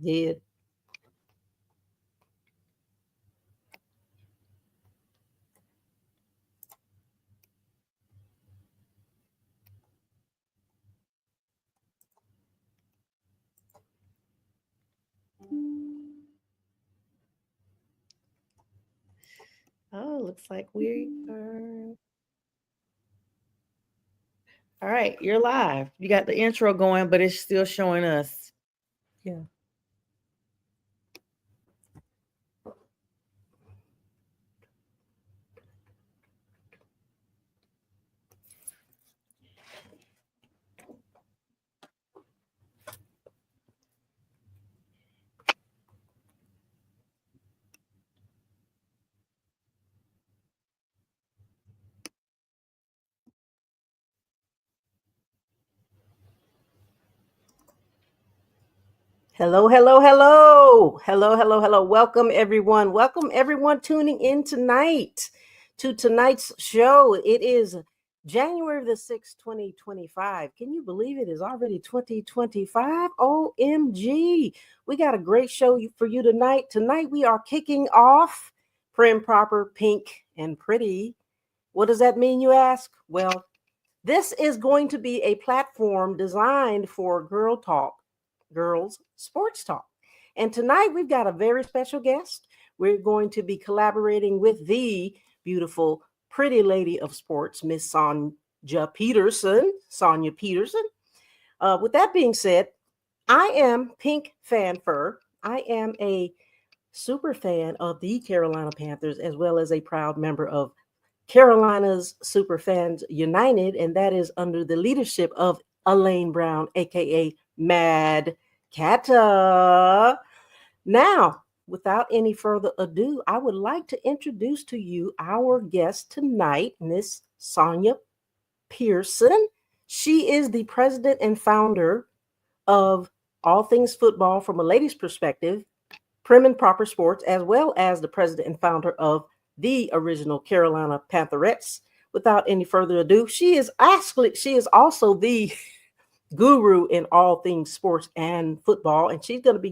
Did. Oh, looks like we are. All right, you're live. You got the intro going, but it's still showing us. Yeah. Hello, hello, hello. Hello, hello, hello. Welcome, everyone. Welcome, everyone, tuning in tonight to tonight's show. It is January the 6th, 2025. Can you believe it is already 2025? OMG. We got a great show for you tonight. Tonight, we are kicking off Prim, Proper, Pink, and Pretty. What does that mean, you ask? Well, this is going to be a platform designed for girl talk, girls sports talk. And tonight we've got a very special guest. We're going to be collaborating with the beautiful, pretty lady of sports, Miss Sonja Peterson. Sonia Peterson. With that being said, I am Pink Fanfur. I am a super fan of the Carolina Panthers, as well as a proud member of Carolina's Superfans United, and that is under the leadership of Elaine Brown, aka Mad Catta. Now, without any further ado, I would like to introduce to you our guest tonight, Miss Sonia Pearson. She is the president and founder of All Things Football from a Lady's Perspective, Prim and Proper Sports, as well as the president and founder of the original Carolina Pantherettes. Without any further ado, she is also the guru in all things sports and football, and she's going to be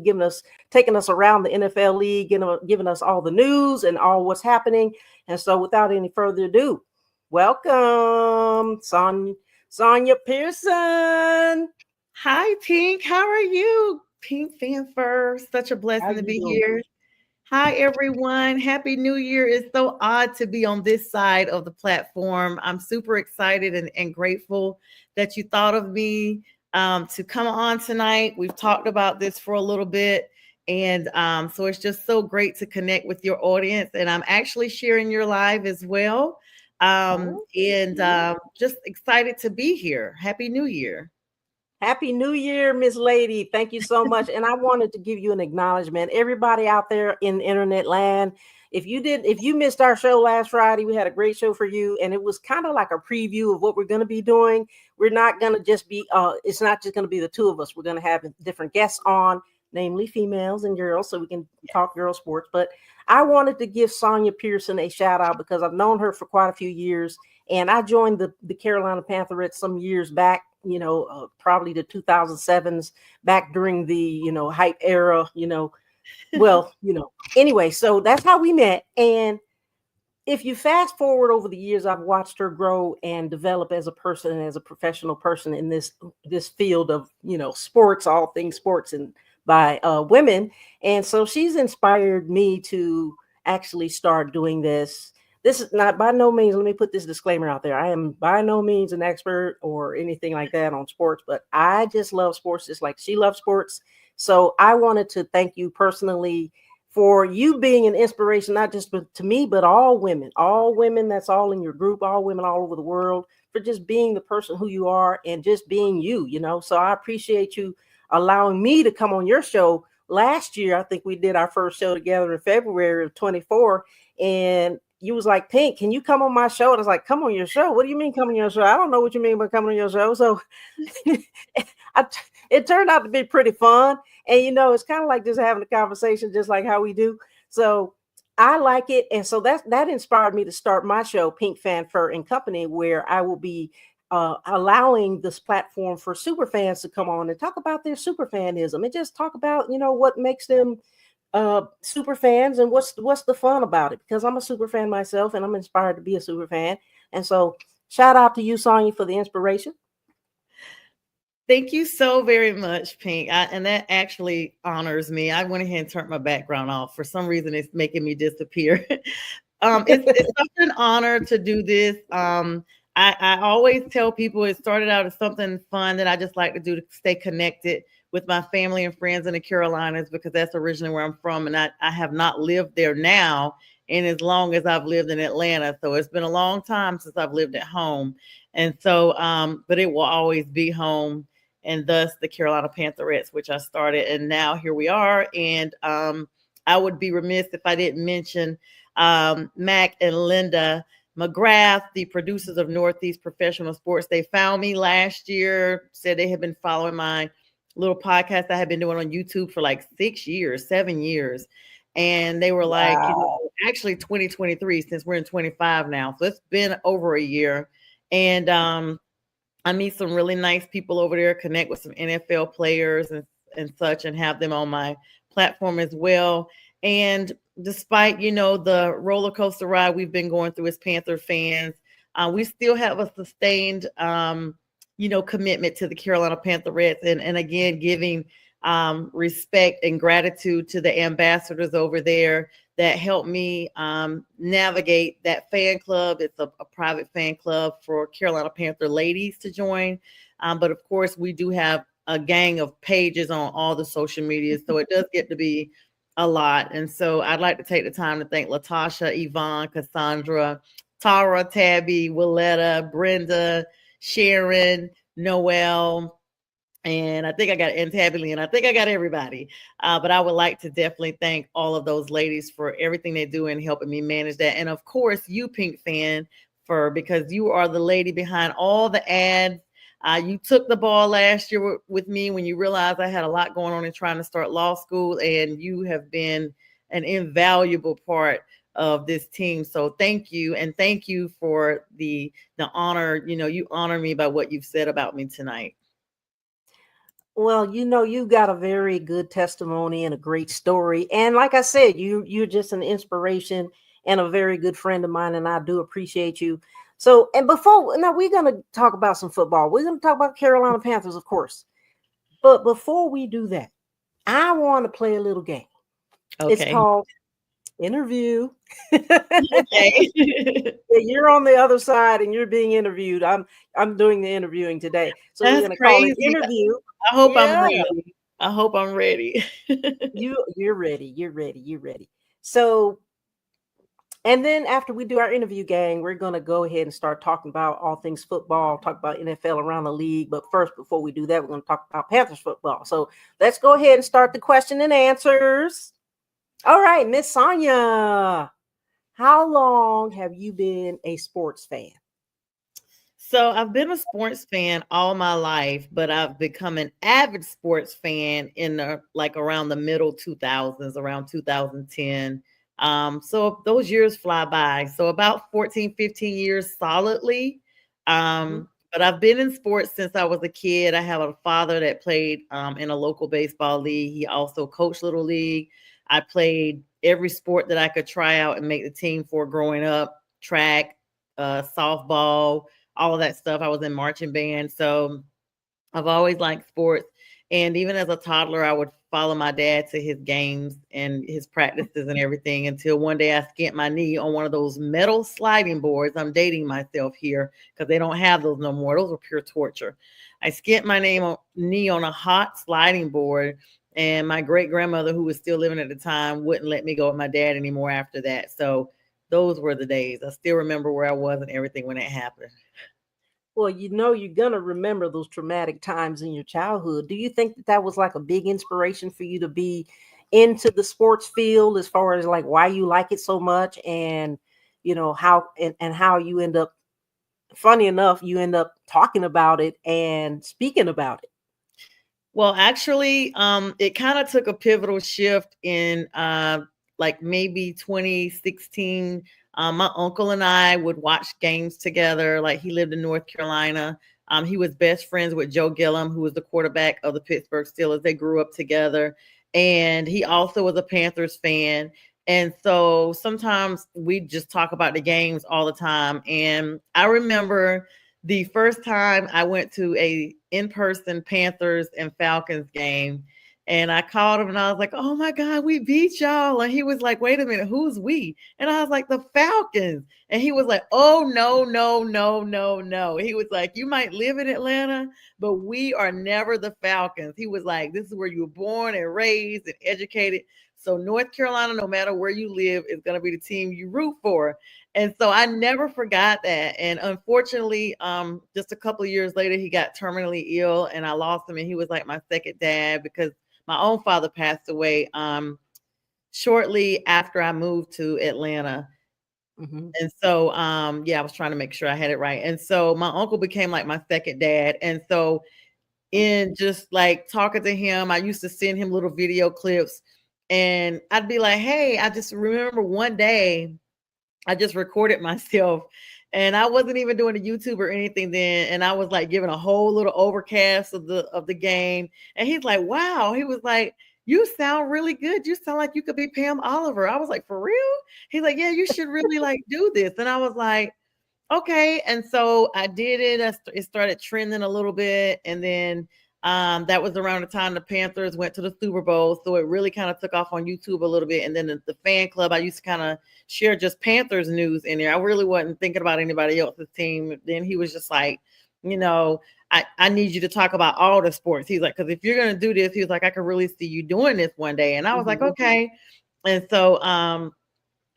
taking us around the NFL league, giving us all the news and all what's happening. And so, without any further ado, welcome, Sonia Pearson. Hi, Pink. How are you? Pink Fanfur. Such a How blessing to you be doing? here. Hi, everyone. Happy New Year. It's so odd to be on this side of the platform. I'm super excited and grateful that you thought of me to come on tonight. We've talked about this for a little bit. And so it's just so great to connect with your audience. And I'm actually sharing your live as well. Just excited to be here. Happy New Year. Happy New Year, Miss Lady. Thank you so much. And I wanted to give you an acknowledgement. Everybody out there in internet land, if you missed our show last Friday, we had a great show for you. And it was kind of like a preview of what we're going to be doing. We're not going to just be, it's not just going to be the two of us. We're going to have different guests on, namely females and girls, so we can talk girl sports. But I wanted to give Sonia Pearson a shout out because I've known her for quite a few years. And I joined the Carolina Pantherettes some years back, probably the 2007s, back during the, hype era, anyway, so that's how we met. And if you fast forward over the years, I've watched her grow and develop as a person and as a professional person in this field of, sports, all things sports, and by women. And so she's inspired me to actually start doing this. This is not by no means, let me put this disclaimer out there. I am by no means an expert or anything like that on sports, but I just love sports just like she loves sports. So I wanted to thank you personally for you being an inspiration, not just to me, but all women that's all in your group, all women all over the world, for just being the person who you are and just being you, So I appreciate you allowing me to come on your show. Last year, I think we did our first show together in February of 24. And you was like, Pink, can you come on my show? And I was like, come on your show? What do you mean come on your show? I don't know what you mean by coming on your show. So it turned out to be pretty fun. And, it's kind of like just having a conversation, just like how we do. So I like it. And so that inspired me to start my show, Pink Fanfur and Company, where I will be allowing this platform for super fans to come on and talk about their super fanism and just talk about, what makes them super fans and what's the fun about it, because I'm a super fan myself and I'm inspired to be a super fan. And so shout out to you, Sonia, for the inspiration. Thank you so very much, Pink. And that actually honors me. I went ahead and turned my background off. For some reason, it's making me disappear. It's such an honor to do this. I always tell people it started out as something fun that I just like to do to stay connected with my family and friends in the Carolinas, because that's originally where I'm from. And I have not lived there now in as long as I've lived in Atlanta. So it's been a long time since I've lived at home. And so, but it will always be home, and thus the Carolina Pantherettes, which I started. And now here we are. And I would be remiss if I didn't mention Mac and Linda McGrath, the producers of Northeast Professional Sports. They found me last year, said they had been following my little podcast I had been doing on YouTube for like 6 years, 7 years. And they were like, Wow. actually 2023, since we're in 25 now. So it's been over a year. And I meet some really nice people over there, connect with some NFL players and such, and have them on my platform as well. And despite, the roller coaster ride we've been going through as Panther fans, we still have a sustained, commitment to the Carolina Pantherettes, and again, giving respect and gratitude to the ambassadors over there that helped me navigate that fan club. It's a private fan club for Carolina Panther ladies to join. But of course, we do have a gang of pages on all the social media. So it does get to be a lot. And so I'd like to take the time to thank Latasha, Yvonne, Cassandra, Tara, Tabby, Willetta, Brenda, Sharon, Noel, and I think I got Tabby, and I think I got everybody. But I would like to definitely thank all of those ladies for everything they do in helping me manage that. And of course, you, Pink Fan, because you are the lady behind all the ads. You took the ball last year with me when you realized I had a lot going on and trying to start law school, and you have been an invaluable part of this team. So thank you, and thank you for the honor. You honor me by what you've said about me tonight. Well, you got a very good testimony and a great story. And like I said, you're just an inspiration and a very good friend of mine, and I do appreciate you. So, and now we're going to talk about some football. We're going to talk about Carolina Panthers, of course. But before we do that, I want to play a little game. Okay. It's called Interview. Okay. You're on the other side and you're being interviewed. I'm doing the interviewing today. So That's we're going to call it crazy. Interview. I hope I'm ready. I hope I'm ready. You're ready. You're ready. You're ready. So, and then after we do our interview, gang, we're going to go ahead and start talking about all things football, talk about NFL around the league. But first, before we do that, we're going to talk about Panthers football. So let's go ahead and start the question and answers. All right, Miss Sonia, how long have you been a sports fan? So I've been a sports fan all my life, but I've become an avid sports fan in around the middle 2000s, around 2010. So those years fly by. So about 14, 15 years solidly. But I've been in sports since I was a kid. I have a father that played in a local baseball league. He also coached Little League. I played every sport that I could try out and make the team for growing up: track, softball, all of that stuff. I was in marching band. So I've always liked sports. And even as a toddler, I would follow my dad to his games and his practices and everything, until one day I skinned my knee on one of those metal sliding boards. I'm dating myself here because they don't have those no more. Those were pure torture. I skinned my knee on a hot sliding board, and my great grandmother, who was still living at the time, wouldn't let me go with my dad anymore after that. So those were the days. I still remember where I was and everything when it happened. Well, you're going to remember those traumatic times in your childhood. Do you think that was like a big inspiration for you to be into the sports field, as far as like why you like it so much, and how and how you end up, funny enough, you end up talking about it and speaking about it? Well, actually, it kind of took a pivotal shift in like maybe 2016. My uncle and I would watch games together. Like he lived in North Carolina. He was best friends with Joe Gillum, who was the quarterback of the Pittsburgh Steelers. They grew up together. And he also was a Panthers fan. And so sometimes we just talk about the games all the time. And I remember the first time I went to a in-person Panthers and Falcons game, and I called him and I was like, "Oh my God, we beat y'all." And he was like, "Wait a minute, who's we?" And I was like, "The Falcons." And he was like, "Oh, no, no, no, no, no." He was like, "You might live in Atlanta, but we are never the Falcons." He was like, "This is where you were born and raised and educated. So North Carolina, no matter where you live, is going to be the team you root for." And so I never forgot that. And unfortunately, just a couple of years later, he got terminally ill and I lost him. And he was like my second dad because my own father passed away shortly after I moved to Atlanta. Mm-hmm. And so, yeah, I was trying to make sure I had it right. And so my uncle became like my second dad. And so, in just like talking to him, I used to send him little video clips and I'd be like, "Hey, I just remember one day I just recorded myself and I wasn't even doing a YouTube or anything then. And I was like giving a whole little overcast of the game. And he's like, wow. He was like, you sound really good. You sound like you could be Pam Oliver. I was like, for real? He's like, yeah, you should really like do this. And I was like, okay. And so I did it. It started trending a little bit. And then that was around the time the Panthers went to the Super Bowl. So it really kind of took off on YouTube a little bit. And then the fan club, I used to kind of share just Panthers news in there. I really wasn't thinking about anybody else's team. Then he was just like, you know, I need you to talk about all the sports. He's like, because if you're going to do this, he was like, I could really see you doing this one day. And I was like, Mm-hmm. okay. And so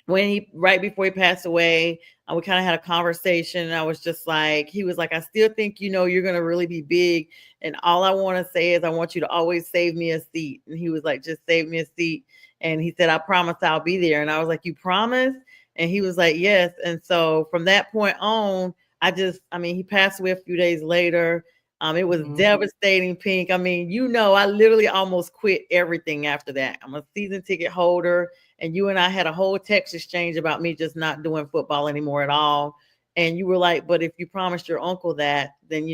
when he right before he passed away, we kind of had a conversation and I was just like, he was like, I still think you're going to really be big, and all I want to say is I want you to always save me a seat. And he was like, just save me a seat. And he said, I promise I'll be there. And I was like, you promise? And he was like, yes. And so from that point on, he passed away a few days later. It was Mm-hmm. devastating, Pink. I mean, I literally almost quit everything after that. I'm a season ticket holder, and you and I had a whole text exchange about me just not doing football anymore at all. And you were like, but if you promised your uncle that, then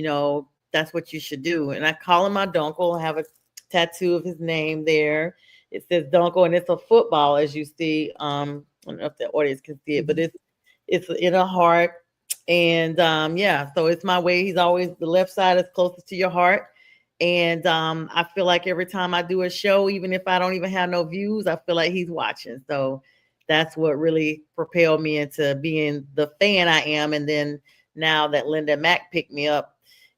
that's what you should do. And I call him my dunkle. I have a tattoo of his name there. It says dunkle, and it's a football, as you see. I don't know if the audience can see it, but it's in a heart. And yeah, so it's my way. He's always the left side is closest to your heart. And I feel like every time I do a show, even if I don't even have no views, I feel like he's watching. So that's what really propelled me into being the fan I am. And then now that Linda Mack picked me up,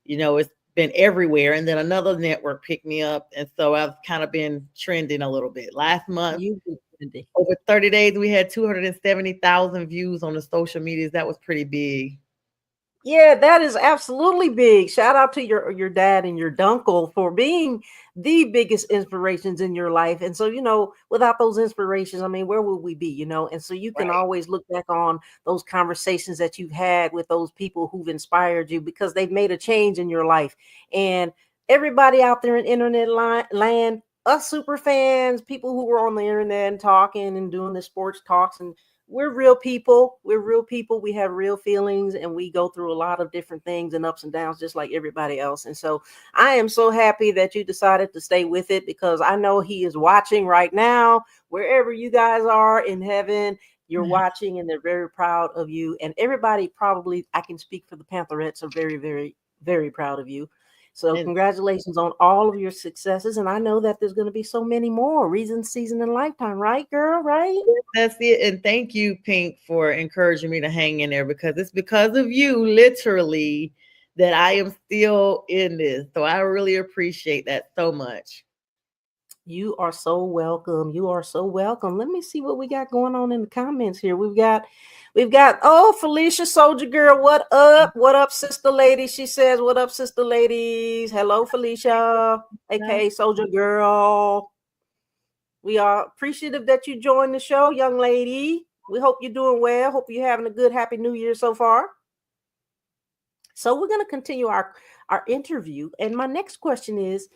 it's been everywhere. And then another network picked me up. And so I've kind of been trending a little bit. Last month, You over 30 days, we had 270,000 views on the social medias. That was pretty big. Yeah, that is absolutely big. Shout out to your dad and your dunkle for being the biggest inspirations in your life. And so, without those inspirations, I mean, where would we be, And so you can Right. always look back on those conversations that you've had with those people who've inspired you because they've made a change in your life. And everybody out there in internet land, us super fans, people who were on the internet and talking and doing the sports talks, and we're real people. We're real people. We have real feelings and we go through a lot of different things and ups and downs, just like everybody else. And so I am so happy that you decided to stay with it because I know he is watching right now, wherever you guys are in heaven. You're watching and they're very proud of you. And everybody probably, I can speak for the Pantherettes, are very, very, very proud of you. So And congratulations on all of your successes. And I know that there's going to be so many more. Reason, season, and lifetime, right, girl? Right? that's it. And thank you, Pink, for encouraging me to hang in there because it's because of you, literally, that I am still in this. So I really appreciate that so much. You are so welcome. You are so welcome. Let me see what we got going on in the comments here. We've got oh, Felicia Soldier Girl, what up? What up, sister lady? She says, what up, sister ladies? Hello, Felicia, aka Soldier Girl. We are appreciative that you joined the show, young lady. We hope you're doing well. Hope you're having a good, happy new year so far. So we're going to continue our interview. And my next question is,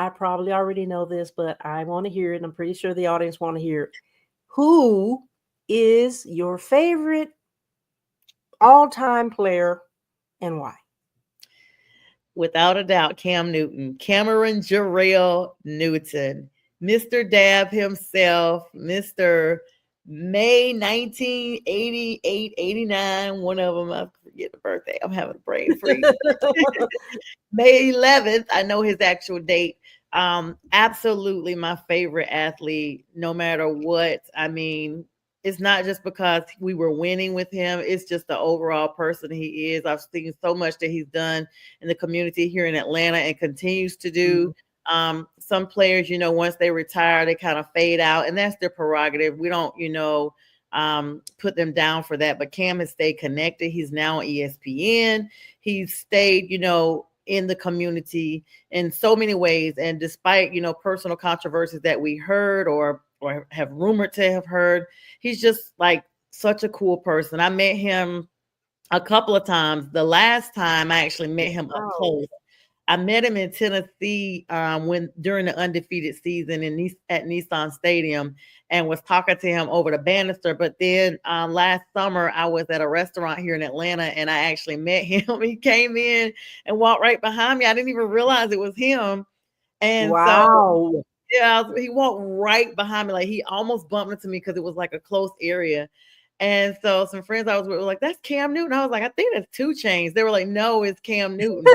I probably already know this, but I want to hear it. I'm pretty sure the audience want to hear it. Who is your favorite all-time player and why? Without a doubt, Cam Newton, Cameron Jarrell Newton, Mr. Dab himself, Mr. May 1988, 89, one of them, I forget the birthday. I'm having a brain freeze. May 11th, I know his actual date. Absolutely my favorite athlete, no matter what. I mean, it's not just because we were winning with him, it's just the overall person he is. I've seen so much that he's done in the community here in Atlanta and continues to do. Mhm. Some players, once they retire, they kind of fade out, and that's their prerogative. We don't, put them down for that. But Cam has stayed connected. He's now on ESPN. He's stayed, in the community in so many ways. And despite, personal controversies that we heard or have rumored to have heard, he's just like such a cool person. I met him a couple of times. The last time I actually met him up Wow. close, I met him in Tennessee when during the undefeated season at Nissan Stadium, and was talking to him over the banister. But then last summer, I was at a restaurant here in Atlanta, and I actually met him. He came in and walked right behind me. I didn't even realize it was him. And so, Wow. yeah, he walked right behind me. Like, he almost bumped into me because it was like a close area. And so some friends I was with were like, "That's Cam Newton." I was like, "I think that's 2 Chainz." They were like, "No, it's Cam Newton."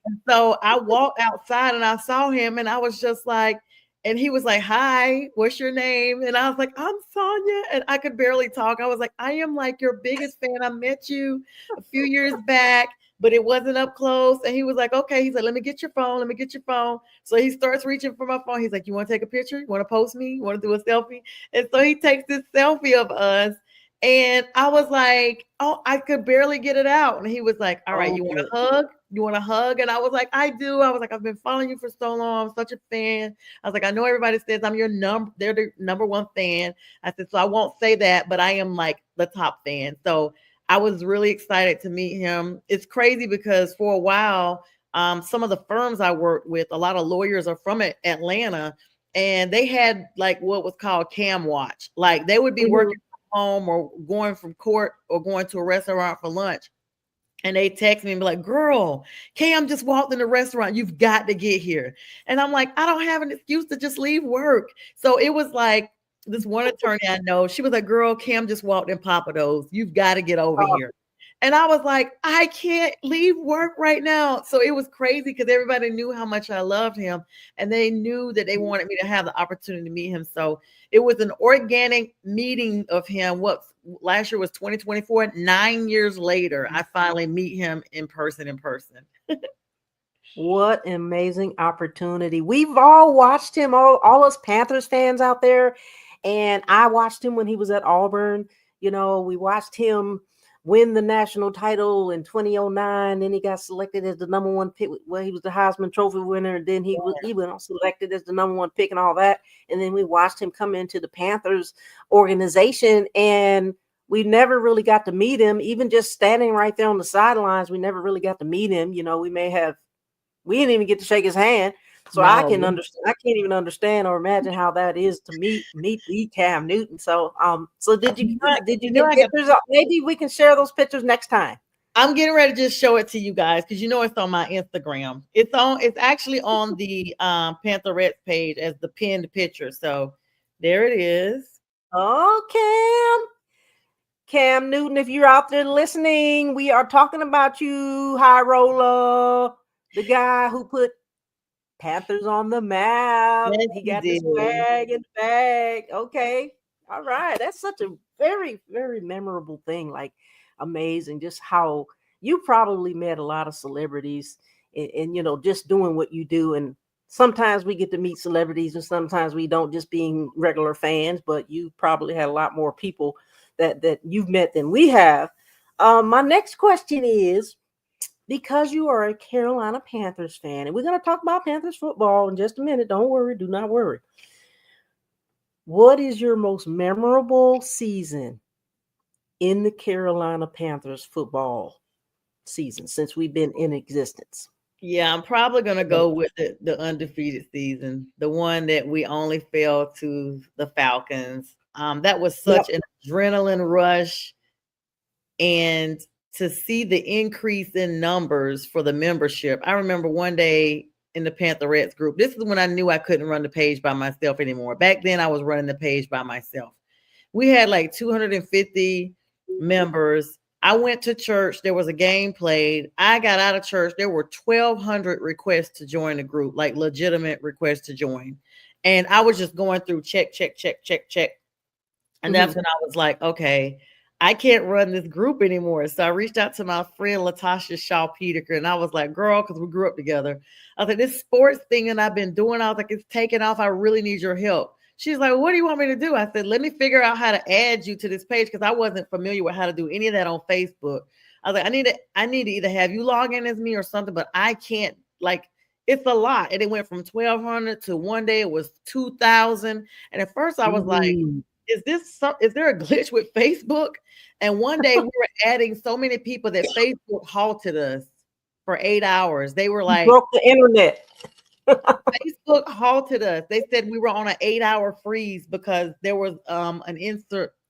And so I walked outside and I saw him, and I was just like, and he was like, "Hi, what's your name?" And I was like, "I'm Sonia." And I could barely talk. I was like, "I am like your biggest fan. I met you a few years back, but it wasn't up close." And he was like, "Okay." He's like, "Let me get your phone. Let me get your phone." So he starts reaching for my phone. He's like, "You want to take a picture? You want to post me? You want to do a selfie?" And so he takes this selfie of us. And I was like, "Oh, I could barely get it out." And he was like, "All right, you want Oh, a hug? You want a hug?" And I was like, "I do." I was like, "I've been following you for so long. I'm such a fan." I was like, "I know everybody says I'm they're the number one fan." I said, "So I won't say that, but I am like the top fan." So I was really excited to meet him. It's crazy because for a while, some of the firms I worked with, a lot of lawyers are from Atlanta, and they had like what was called Cam Watch. Like, they would be mhm. working home or going from court or going to a restaurant for lunch. And they text me and be like, "Girl, Cam just walked in the restaurant. You've got to get here." And I'm like, "I don't have an excuse to just leave work." So it was like this one attorney I know, she was like, "Girl, Cam just walked in Papa Do's. You've got to get over Oh, here." And I was like, "I can't leave work right now." So it was crazy because everybody knew how much I loved him, and they knew that they wanted me to have the opportunity to meet him. So it was an organic meeting of him. What last year was 2024. 9 years later, I finally meet him in person. what an amazing opportunity. We've all watched him, all us Panthers fans out there. And I watched him when he was at Auburn. We watched him win the national title in 2009. Then he got selected as the number one pick. Well, he was the Heisman Trophy winner. And then he went on selected as the number one pick and all that. And then we watched him come into the Panthers organization, and we never really got to meet him. Even just standing right there on the sidelines, we never really got to meet him. We didn't even get to shake his hand. So I No, can understand. I can't even understand or imagine how that is to meet the Cam Newton. So did you get I got. pictures? Maybe we can share those pictures next time. I'm getting ready to just show it to you guys because it's on my Instagram. It's actually on the Pantherettes page as the pinned picture. So there it is. Oh, Cam Newton, if you're out there listening, we are talking about you, High Roller, the guy who put Panthers on the map. Yes, He he got the did. swag in the bag. Okay. All right. That's such a very, very memorable thing. Like, amazing. Just how you probably met a lot of celebrities and just doing what you do. And sometimes we get to meet celebrities and sometimes we don't, just being regular fans, but you probably had a lot more people that you've met than we have. My next question is, because you are a Carolina Panthers fan, and we're going to talk about Panthers football in just a minute. Don't worry. Do not worry. What is your most memorable season in the Carolina Panthers football season since we've been in existence? Yeah, I'm probably gonna go with the undefeated season, the one that we only fell to the Falcons. That was Yep. such an adrenaline rush, and to see the increase in numbers for the membership. I remember one day in the Pantherettes group. This is when I knew I couldn't run the page by myself anymore. Back then, I was running the page by myself. We had like 250 members. I went to church. There was a game played. I got out of church. There were 1,200 requests to join the group, like legitimate requests to join. And I was just going through check, check, check, check, check. And that's when I was like, okay, I can't run this group anymore. So I reached out to my friend Latasha Shaw Peterker, and I was like, girl, because we grew up together. I was like, this sports thing that I've been doing, I was like, it's taking off. I really need your help. She's like, what do you want me to do? I said, let me figure out how to add you to this page, because I wasn't familiar with how to do any of that on Facebook. I was like, I need to either have you log in as me or something, but I can't, like, it's a lot. And it went from 1,200 to one day it was 2,000. And at first I was like, is there a glitch with Facebook? And one day we were adding so many people that Facebook halted us for 8 hours. They were like, broke the internet. Facebook halted us. They said we were on an 8-hour freeze because there was an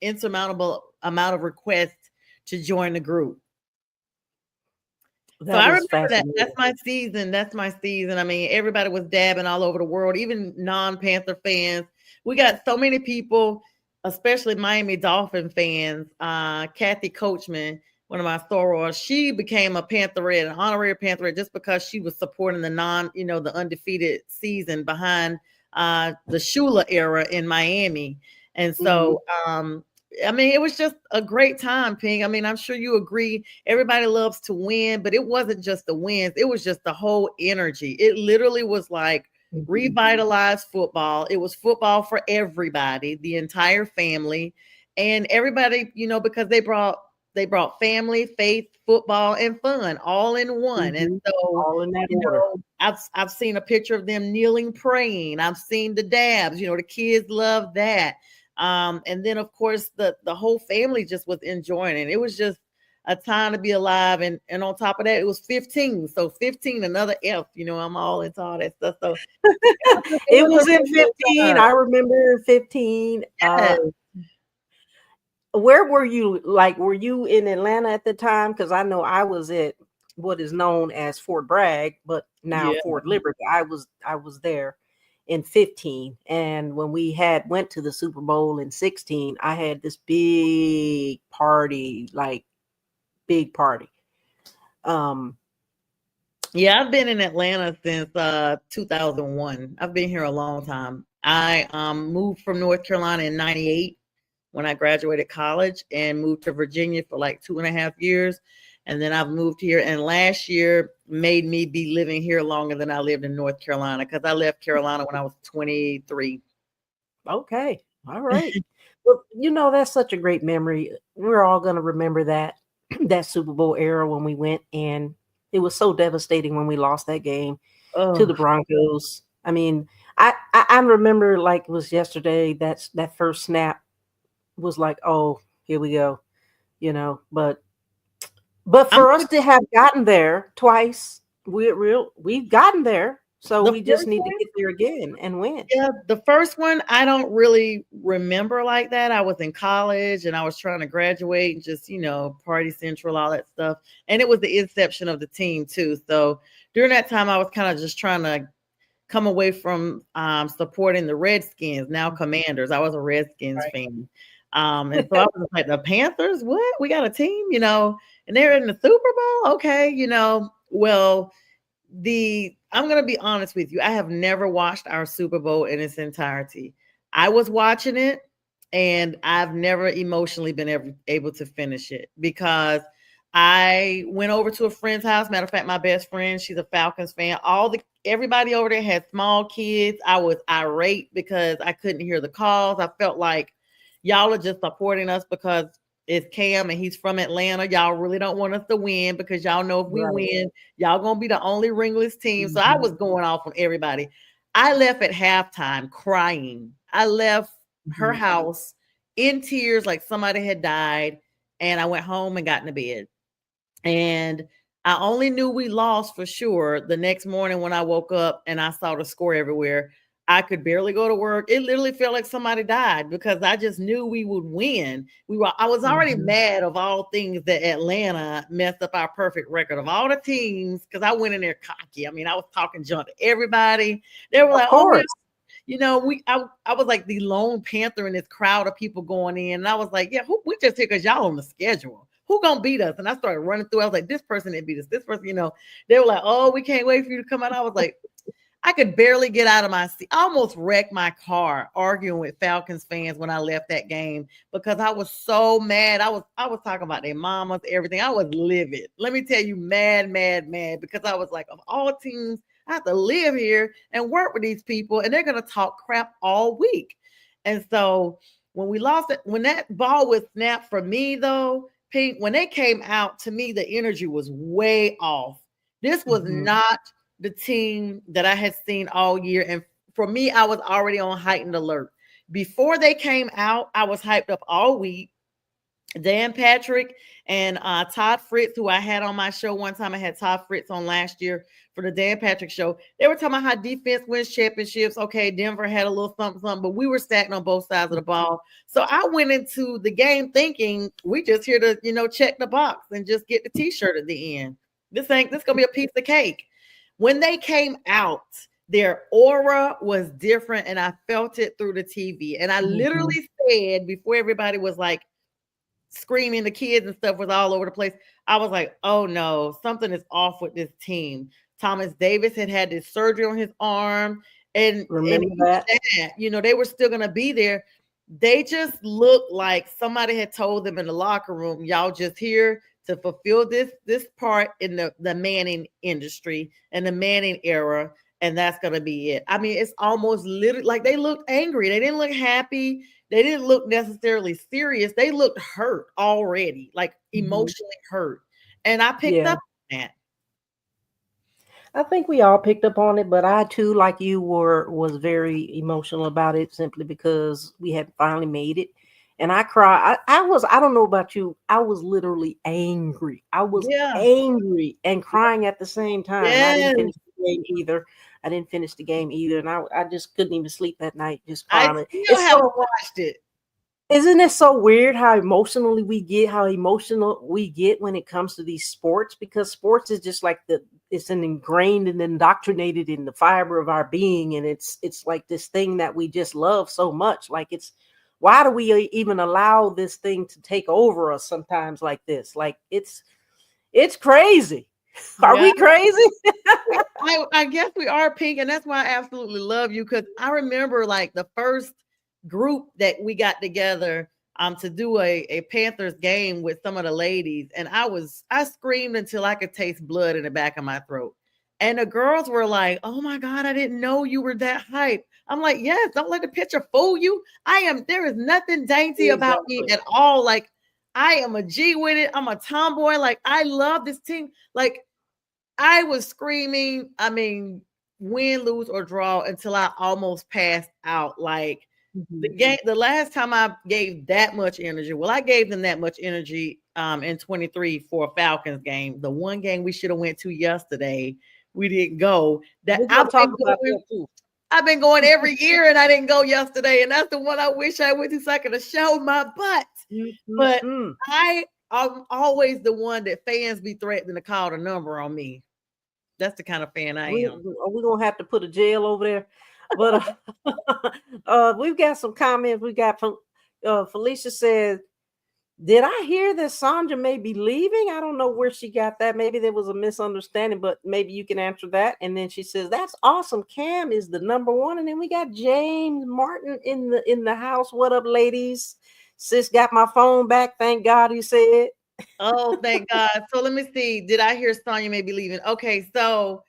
insurmountable amount of requests to join the group. So I remember that. That's my season. That's my season. I mean, everybody was dabbing all over the world, even non-Panther fans. We got so many people, especially Miami Dolphin fans. Kathy Coachman, one of my sorors, she became a Pantherette, an honorary Pantherette, just because she was supporting the undefeated season behind the Shula era in Miami. And so, I mean, it was just a great time, Ping. I mean, I'm sure you agree. Everybody loves to win, but it wasn't just the wins. It was just the whole energy. It literally was like revitalized football. It was football for everybody, the entire family, and everybody, because they brought family, faith, football, and fun all in one. And so, all in that order. I've seen a picture of them kneeling, praying. I've seen the dabs. The kids love that. And then of course the whole family just was enjoying it. It was just a time to be alive. And on top of that, it was 15. So 15, another F, I'm all into all that stuff. So it was in 15. I remember 15. Yes. Where were you? Like, were you in Atlanta at the time? Because I know I was at what is known as Fort Bragg, but now Fort Liberty. I was there in 15, and when we went to the Super Bowl in 16, I had this big party. Yeah, I've been in Atlanta since 2001. I've been here a long time. I moved from North Carolina in 98 when I graduated college, and moved to Virginia for like 2.5 years. And then I've moved here, and last year made me be living here longer than I lived in North Carolina, because I left Carolina when I was 23. Okay. All right. Well, that's such a great memory. We're all going to remember that Super Bowl era when we went, and it was so devastating when we lost that game to the Broncos. I mean, I remember like it was yesterday. That first snap was like, oh, here we go, but for us to have gotten there twice, we've gotten there. So we just need to get there again and win. Yeah, the first one I don't really remember like that. I was in college and I was trying to graduate and just, party central, all that stuff. And it was the inception of the team too. So during that time, I was kind of just trying to come away from supporting the Redskins, now Commanders. I was a Redskins fan. And so I was like, the Panthers, what? We got a team, and they're in the Super Bowl. Okay. Well, I'm going to be honest with you. I have never watched our Super Bowl in its entirety. I was watching it, and I've never emotionally been able to finish it, because I went over to a friend's house. Matter of fact, my best friend, she's a Falcons fan. Everybody over there had small kids. I was irate because I couldn't hear the calls. I felt like y'all are just supporting us because it's Cam and he's from Atlanta. Y'all really don't want us to win, because y'all know if we win, y'all gonna be the only ringless team. So I was going off on everybody. I left at halftime crying. I left her house in tears, like somebody had died, and I went home and got into bed. And I only knew we lost for sure the next morning when I woke up and I saw the score everywhere. I could barely go to work. It literally felt like somebody died because I just knew we would win. I was already Mhm. mad of all things that Atlanta messed up our perfect record of all the teams because I went in there cocky. I mean, I was talking junk to everybody. They were Of like, "Oh yeah, course. I was like the lone panther in this crowd of people going in, and I was like, yeah, we just here because y'all on the schedule. Who gonna beat us? And I started running through. I was like, this person didn't beat us. This person, they were like, oh, we can't wait for you to come out. I was like, I could barely get out of my seat. I almost wrecked my car arguing with Falcons fans when I left that game because I was so mad. I was talking about their mamas, everything. I was livid. Let me tell you, mad, mad, mad, because I was like, of all teams, I have to live here and work with these people, and they're gonna talk crap all week. And so when we lost it, when that ball was snapped for me, though, Pink, when they came out, to me, the energy was way off. This was Mhm. not the team that I had seen all year. And for me, I was already on heightened alert. Before they came out, I was hyped up all week. Dan Patrick and Todd Fritz, who I had on my show one time. I had Todd Fritz on last year for the Dan Patrick show. They were talking about how defense wins championships. Okay, Denver had a little something, something, but we were stacked on both sides of the ball. So I went into the game thinking we just here to, check the box and just get the t-shirt at the end. This gonna be a piece of cake. When they came out, their aura was different, and I felt it through the TV. And I Mhm. literally said before everybody was like screaming, the kids and stuff was all over the place. I was like, oh no, something is off with this team. Thomas Davis had this surgery on his arm, and Remember that? they were still gonna be there. They just looked like somebody had told them in the locker room, y'all just here to fulfill this part in the Manning industry and the Manning era, and that's gonna be it. I mean, it's almost literally like they looked angry. They didn't look happy. They didn't look necessarily serious. They looked hurt already, like Mhm. emotionally hurt. And I picked Yeah. up on that. I think we all picked up on it, but I too, like you was very emotional about it simply because we had finally made it. And I cried. I don't know about you. I was literally angry. I was Yeah. angry and crying at the same time. I didn't Yes. finish the game either. I didn't finish the game either. And I just couldn't even sleep that night, just I crying. still It's so haven't watched it. Isn't it so weird how emotionally we get, how emotional we get when it comes to these sports? Because sports is just like it's an ingrained and indoctrinated in the fiber of our being, and it's like this thing that we just love so much. Like why do we even allow this thing to take over us sometimes like this? Like it's crazy. Are Yeah. we crazy? I guess we are, Pink, and that's why I absolutely love you, because I remember like the first group that we got together to do a Panthers game with some of the ladies, and I screamed until I could taste blood in the back of my throat. And the girls were like, "Oh my God, I didn't know you were that hype." I'm like, "Yes, don't let the picture fool you. There is nothing dainty about me Exactly. at all. Like, I am a G with it. I'm a tomboy. Like, I love this team. Like, I was screaming, I mean, win, lose, or draw until I almost passed out. Like Mhm. the last time I gave that much energy, well, I gave them that much energy in 23 for a Falcons game. The one game we should have went to yesterday, we didn't go. That We're gonna talk about that too. I've been going every year and I didn't go yesterday. And that's the one I wish I went to so I could have showed my butt. But Mm-mm-mm. I'm always the one that fans be threatening to call the number on me. That's the kind of fan I am. We gonna have to put a jail over there. But we've got some comments. We got from Felicia said, "Did I hear that Sandra may be leaving? I don't know where she got that. Maybe there was a misunderstanding, but maybe you can answer that." And then she says, "That's awesome. Cam is the number one." And then we got James Martin in the house. What up, ladies? Sis got my phone back. Thank God, he said. Oh, thank God. So let me see. Did I hear Sonya may be leaving? Okay, so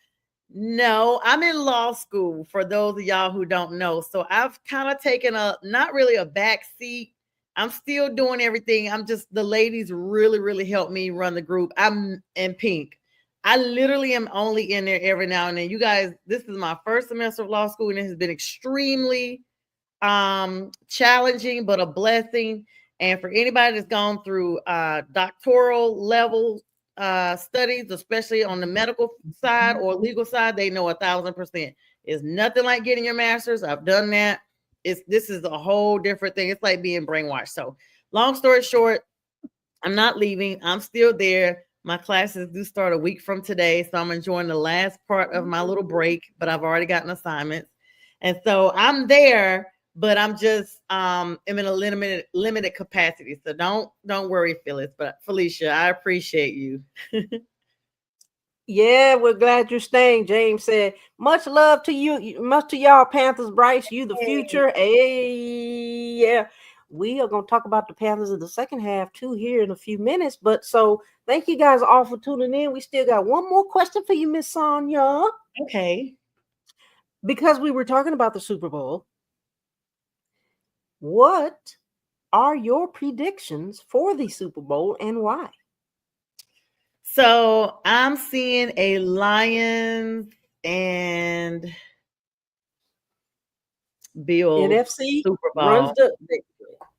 no, I'm in law school for those of y'all who don't know. So I've kind of taken a not really a back seat. I'm still doing everything. I'm just the ladies really, really help me run the group. I'm in Pink. I literally am only in there every now and then. You guys, this is my first semester of law school, and it has been extremely challenging, but a blessing. And for anybody that's gone through doctoral level studies, especially on the medical side or legal side, they know 1,000%. It's nothing like getting your master's. I've done that. This is a whole different thing. It's like being brainwashed. So, long story short, I'm not leaving. I'm still there. My classes do start a week from today, so I'm enjoying the last part of my little break, but I've already gotten assignments. And so I'm there, but I'm just am in a limited capacity. So don't worry, Phyllis. But Felicia, I appreciate you. Yeah, we're glad you're staying. James said, much love to you, much to y'all, Panthers. Bryce, you the Hey. future. Hey, yeah. We are going to talk about the Panthers in the second half too here in a few minutes. But so thank you guys all for tuning in. We still got one more question for you, Miss Sonia. Okay. Because we were talking about the Super Bowl, what are your predictions for the Super Bowl and why? So I'm seeing a Lions and Bills NFC Super runs Bowl. the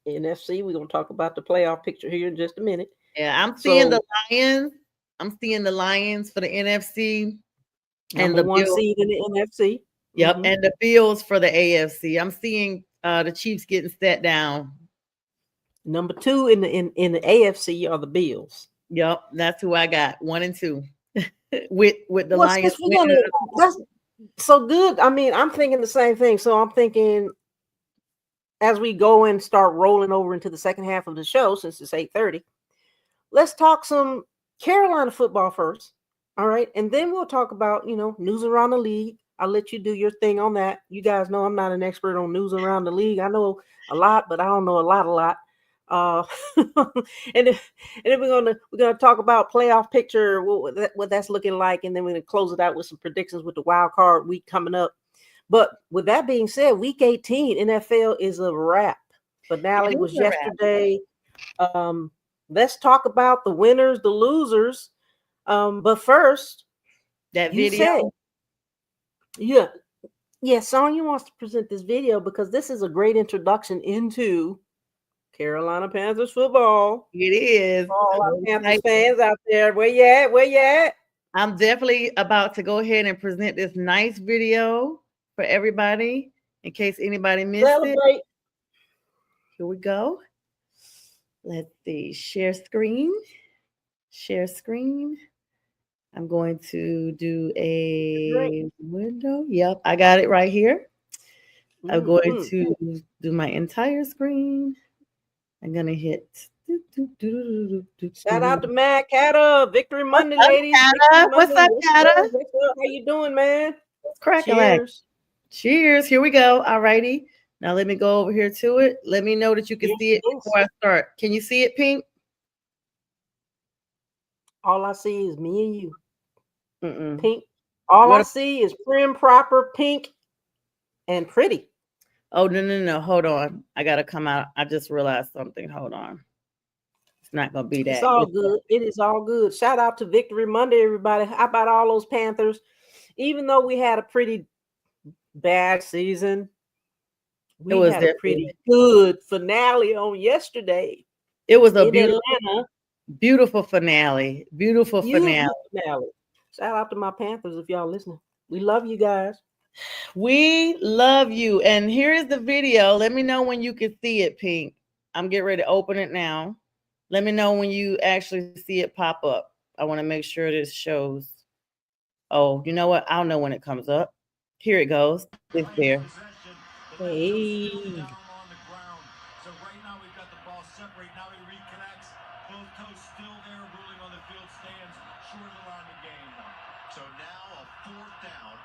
NFC. We're going to talk about the playoff picture here in just a minute. Yeah, I'm seeing So, the Lions. I'm seeing the Lions for the NFC and number the one Bills. seed in the NFC. Yep, and the Bills for the AFC. I'm seeing the Chiefs getting set down. Number two in the AFC are the Bills. Yep, that's who I got. 1 and 2 with the Well, Lions since we're winning. gonna, that's so good. I mean, I'm thinking the same thing. So I'm thinking as we go and start rolling over into the second half of the show, since it's 8:30, let's talk some Carolina football first. All right. And then we'll talk about, news around the league. I'll let you do your thing on that. You guys know I'm not an expert on news around the league. I know a lot, but I don't know a lot. Uh, and then, we're gonna talk about playoff picture, what that's looking like, and then we're gonna close it out with some predictions with the wild card week coming up. But with that being said, week 18 NFL is a wrap. It Finale is was a wrap. yesterday. Let's talk about the winners, the losers. But first, That you video. said, yeah, Sonya wants to present this video because this is a great introduction into Carolina Panthers football. It is. All our I'm Panthers excited. fans out there, where you at? Where you at? I'm definitely about to go ahead and present this nice video for everybody in case anybody missed it. Celebrate. Here we go. Let's see. Share screen. Share screen. I'm going to do a window. Yep, I got it right here. I'm going to do my entire screen. I'm going to hit. Shout out to Matt Catta, Victory Monday, What's up, ladies. Catta? What's up, Catta? How you doing, man? Cheers. Cheers. Here we go. All righty. Now let me go over here to it. Let me know that you can see it before I start. Can you see it, Pink? All I see is me and you. Pink. All I see is prim, proper, pink, and pretty. Oh, no. Hold on. I got to come out. I just realized something. Hold on. It's not going to be that. It's all good. It is all good. Shout out to Victory Monday, everybody. How about all those Panthers? Even though we had a pretty bad season, we had a pretty good finale on yesterday. It was a beautiful finale. Beautiful finale. Shout out to my Panthers if y'all listening. We love you guys. We love you. And here is the video. Let me know when you can see it, Pink. I'm getting ready to open it now. Let me know when you actually see it pop up. I want to make sure this shows. Oh, you know what? I'll know when it comes up. Here it goes. It's there. Hey. So right now we've got the ball separate. Now he reconnects. Both toes still there, ruling on the field stands. Short of the line to gain one. So now a fourth down.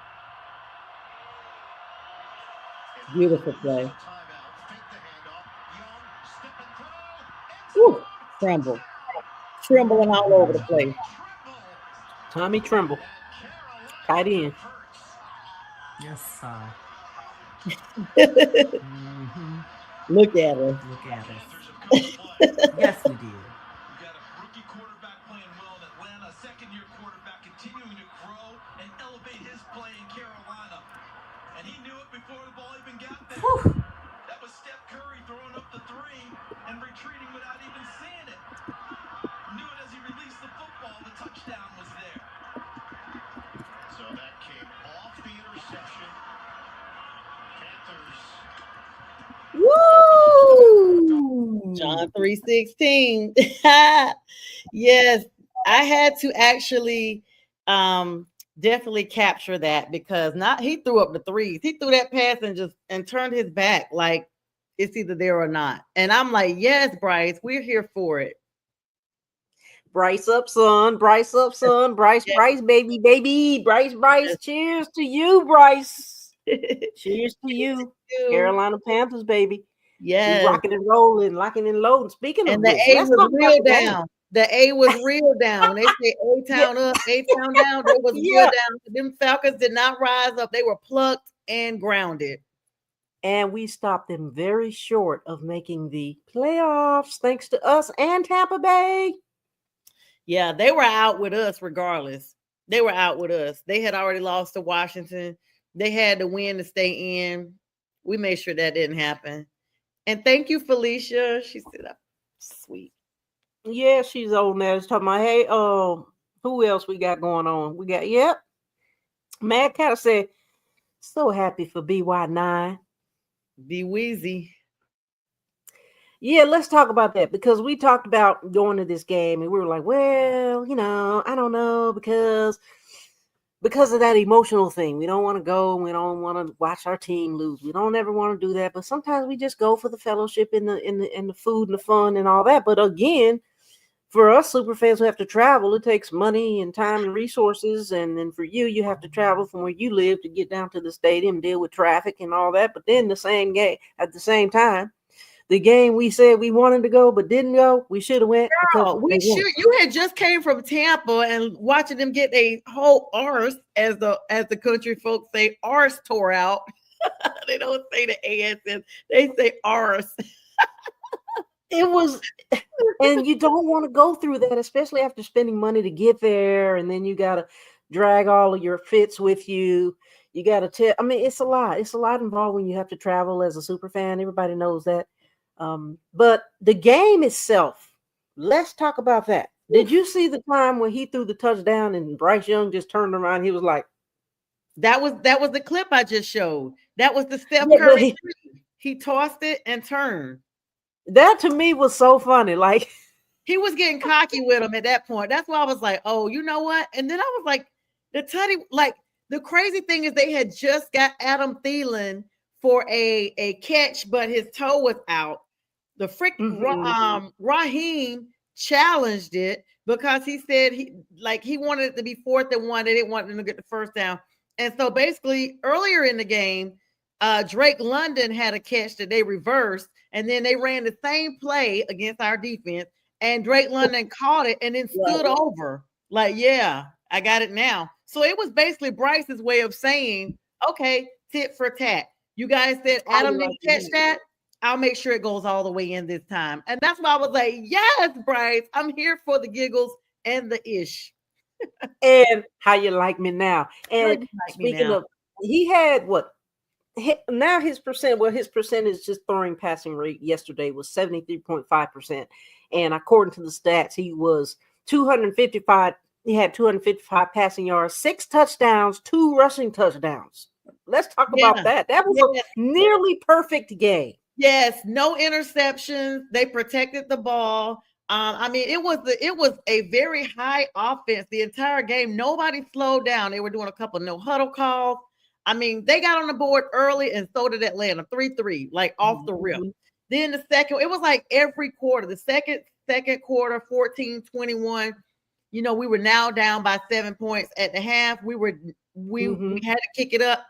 Beautiful play. Timeout. Fake the handoff. Young, step and throw. Tremble. Trembling all over the place. Tommy Tremble. Tight end. Yes, sir. Look at us. Look at us. Yes, we did. We've got a rookie quarterback playing well in Atlanta, second-year quarterback continuing to grow and elevate his play in Carolina. And he knew it before the ball even got there. That was Steph Curry throwing up the three and retreating without even seeing it. Knew it as he released the football. ball, the touchdown was there. So that came off the interception. Panthers. Woo! John 3:16. Yes, I had to actually definitely capture that because he threw up the threes. He threw that pass and turned his back like it's either there or not. And I'm like, yes, Bryce, we're here for it. Bryce up, son. Bryce up, son. Bryce, Yes. Bryce, baby, baby. Bryce, Bryce. Yes. Cheers to you, Bryce. Cheers to you. Carolina Panthers, baby. We Yes. rocking and rolling, locking and loading. Speaking And of the which, A let's was talk about real the game. down. The A was real down. When they say A-Town up, A-Town down, they was real Yeah. down. Them Falcons did not rise up. They were plucked and grounded. And we stopped them very short of making the playoffs, thanks to us and Tampa Bay. Yeah, they were out with us regardless. They were out with us. They had already lost to Washington. They had to win to stay in. We made sure that didn't happen. And thank you, Felicia. She said, sweet. Yeah, she's old now. She's talking about, hey, who else we got going on? We got, yep. Mad Cat said, so happy for BY9. Be Wheezy. Yeah, let's talk about that because we talked about going to this game and we were like, well, I don't know because of that emotional thing. We don't want to go and we don't want to watch our team lose. We don't ever want to do that, but sometimes we just go for the fellowship and the food and the fun and all that. But again, for us super fans who have to travel, it takes money and time and resources. And then for you have to travel from where you live to get down to the stadium, deal with traffic and all that. But then at the same time, the game we said we wanted to go but didn't go, we should have went. Girl, you had just came from Tampa and watching them get a whole arse, as the country folks say, arse tore out. They don't say the ASS, they say arse. It was, and you don't want to go through that, especially after spending money to get there, and then you got to drag all of your fits with you. You got to tell. I mean, it's a lot. It's a lot involved when you have to travel as a super fan. Everybody knows that. But the game itself, let's talk about that. Did you see the time when he threw the touchdown and Bryce Young just turned around? He was like, that was the clip I just showed. That was the Steph yeah, Curry. He tossed it and turned. That to me was so funny. Like, he was getting cocky with him at that point. That's why I was like, oh, you know what? And then I was like, the crazy thing is they had just got Adam Thielen for a catch, but his toe was out. The Raheem challenged it because he said he wanted it to be 4th and 1. They didn't want them to get the first down. And so basically earlier in the game, Drake London had a catch that they reversed, and then they ran the same play against our defense, and Drake London caught it and then stood over like, yeah, I got it now. So it was basically Bryce's way of saying, okay, tit for tat. You guys said Adam didn't catch that. I'll make sure it goes all the way in this time. And that's why I was like, yes, Bryce, I'm here for the giggles and the ish. And how you like me now. And speaking of, he had what? Now his percentage just throwing passing rate yesterday was 73.5%. And according to the stats, he was 255. He had 255 passing yards, 6 touchdowns, 2 rushing touchdowns. Let's talk about that. That was a nearly perfect game. Yes, no interceptions. They protected the ball. I mean, it was a very high offense the entire game. Nobody slowed down. They were doing a couple no huddle calls. I mean, they got on the board early, and so did Atlanta, 3-3, like off the rip. Then the second, it was like every quarter. The second quarter, 14-21. We were now down by 7 points at the half. We had to kick it up.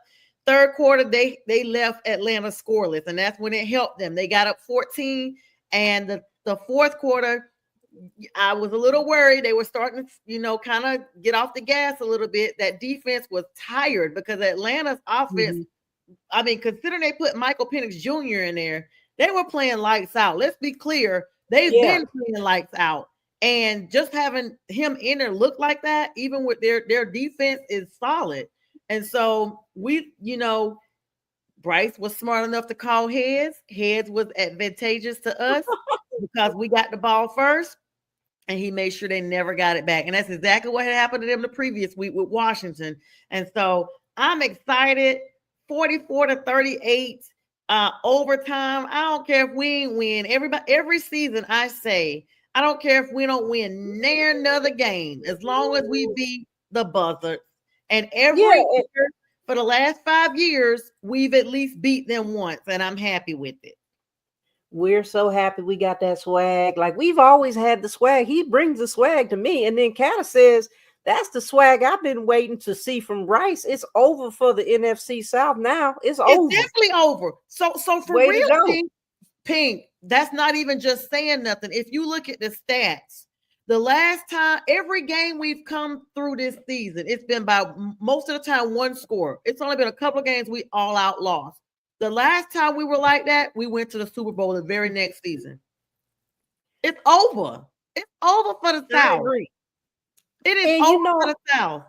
Third quarter, they left Atlanta scoreless, and that's when it helped them. They got up 14, and the fourth quarter, I was a little worried. They were starting to, kind of get off the gas a little bit. That defense was tired because Atlanta's offense, I mean, considering they put Michael Penix Jr. in there, they were playing lights out. Let's be clear. They've been playing lights out. And just having him in there look like that, even with their defense, is solid. And so Bryce was smart enough to call heads. Heads was advantageous to us because we got the ball first. and he made sure they never got it back. And that's exactly what had happened to them the previous week with Washington. And so I'm excited. 44-38, overtime. I don't care if we ain't win. Every season I say, I don't care if we don't win near another game, as long as we beat the Buzzards. And every year for the last 5 years, we've at least beat them once, and I'm happy with it. We're so happy we got that swag. Like, we've always had the swag. He brings the swag to me. And then Kata says, that's the swag I've been waiting to see from Rice. It's over for the NFC South now. It's over. It's definitely over. So for Way to real, go. Pink, that's not even just saying nothing. If you look at the stats, the last time, every game we've come through this season, it's been by most of the time one score. It's only been a couple of games we all out lost. The last time we were like that, we went to the Super Bowl the very next season. It's over. It's over for the South. I agree. It is over for the South.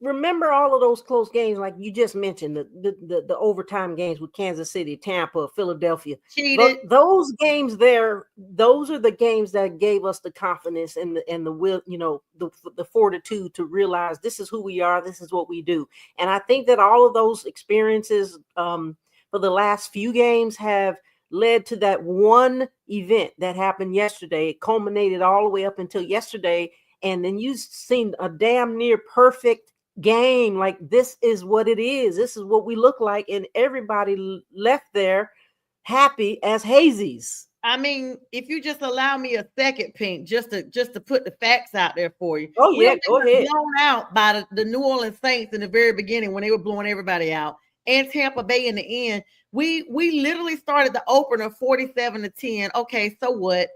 Remember all of those close games, like you just mentioned, the overtime games with Kansas City, Tampa, Philadelphia. Cheated. Those games there, those are the games that gave us the confidence and the will, the fortitude to realize this is who we are, this is what we do. And I think that all of those experiences for the last few games have led to that one event that happened yesterday. It culminated all the way up until yesterday. And then you've seen a damn near perfect game. Like, this is what it is. This is what we look like. And everybody left there happy as hazies. I mean, if you just allow me a second, Pink, just to put the facts out there for you. Oh, yeah, go ahead. Blown out by the New Orleans Saints in the very beginning when they were blowing everybody out, and Tampa Bay in the end. We literally started the opener 47-10. Okay, so what?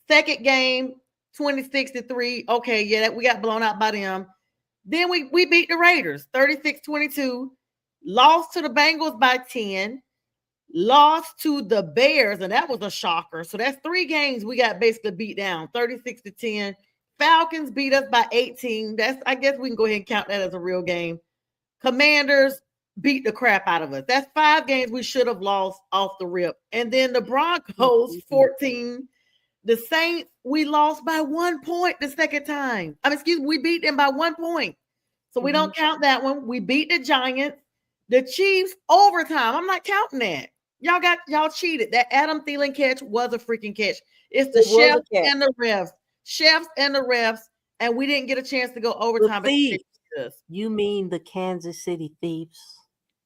Second game, 26-3. Okay, yeah, we got blown out by them. Then we beat the Raiders 36-22, lost to the Bengals by 10, lost to the Bears, and that was a shocker. So that's 3 games we got basically beat down 36-10. Falcons beat us by 18. I guess we can go ahead and count that as a real game. Commanders beat the crap out of us. That's 5 games we should have lost off the rip. And then the Broncos 14. The Saints, we lost by 1 point the second time. We beat them by 1 point. So we don't count that one. We beat the Giants. The Chiefs overtime. I'm not counting that. Y'all cheated. That Adam Thielen catch was a freaking catch. It's the chefs and the refs. Chefs and the refs. And we didn't get a chance to go overtime. The thieves. You mean the Kansas City Thieves?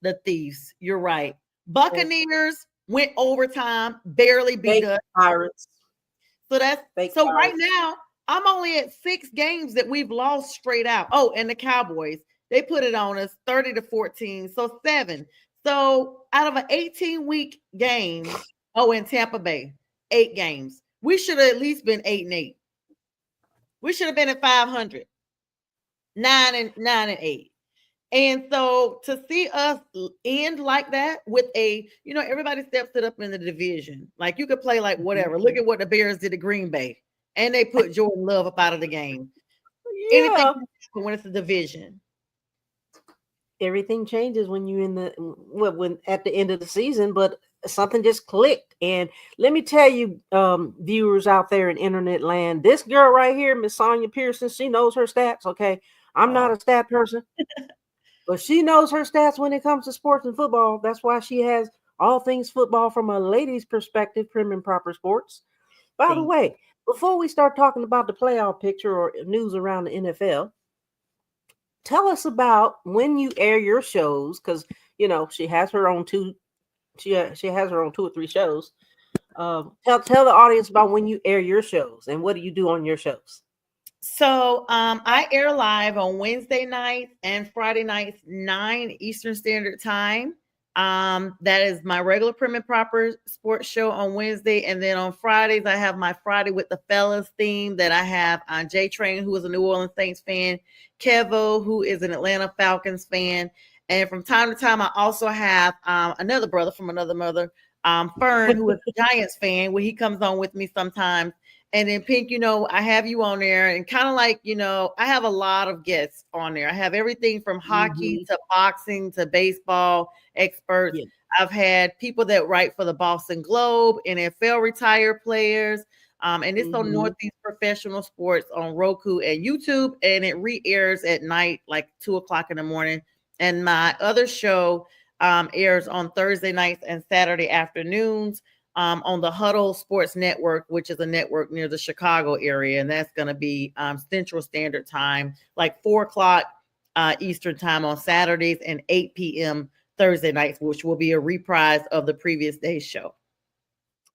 The Thieves. You're right. Buccaneers went overtime, barely beat us. Pirates. So right now, I'm only at 6 games that we've lost straight out. Oh, and the Cowboys, they put it on us 30-14. So 7. So out of an 18-week game, and Tampa Bay, 8 games. We should have at least been 8-8. We should have been at 500. 9-8. And so to see us end like that with everybody steps it up in the division. Like, you could play like whatever. Look at what the Bears did to Green Bay. And they put Jordan Love up out of the game. Yeah. Anything can happen when it's a division. Everything changes when you're when at the end of the season, but something just clicked. And let me tell you, viewers out there in internet land, this girl right here, Miss Sonia Pearson, she knows her stats. Okay. I'm not a stat person. But she knows her stats when it comes to sports and football. That's why she has all things football from a lady's perspective, Prim and Proper Sports. By the way, before we start talking about the playoff picture or news around the NFL, tell us about when you air your shows, because she has her own 2. She has her own 2 or 3 shows. Tell the audience about when you air your shows and what do you do on your shows. So I air live on Wednesday nights and Friday nights, 9 Eastern Standard Time. That is my regular Prim and Proper Sports show on Wednesday. And then on Fridays, I have my Friday with the Fellas theme that I have on J Train, who is a New Orleans Saints fan, Kevo, who is an Atlanta Falcons fan. And from time to time, I also have another brother from another mother, Fern, who is a Giants fan, where he comes on with me sometimes. And then Pink, I have you on there, and kind of like, I have a lot of guests on there. I have everything from hockey to boxing to baseball experts. Yeah. I've had people that write for the Boston Globe, NFL retired players. And it's on Northeast Professional Sports on Roku and YouTube, and it re-airs at night, like 2:00 in the morning. And my other show airs on Thursday nights and Saturday afternoons on the Huddle Sports Network, which is a network near the Chicago area, and that's going to be Central Standard Time, like 4:00 Eastern Time on Saturdays and 8 p.m. Thursday nights, which will be a reprise of the previous day's show.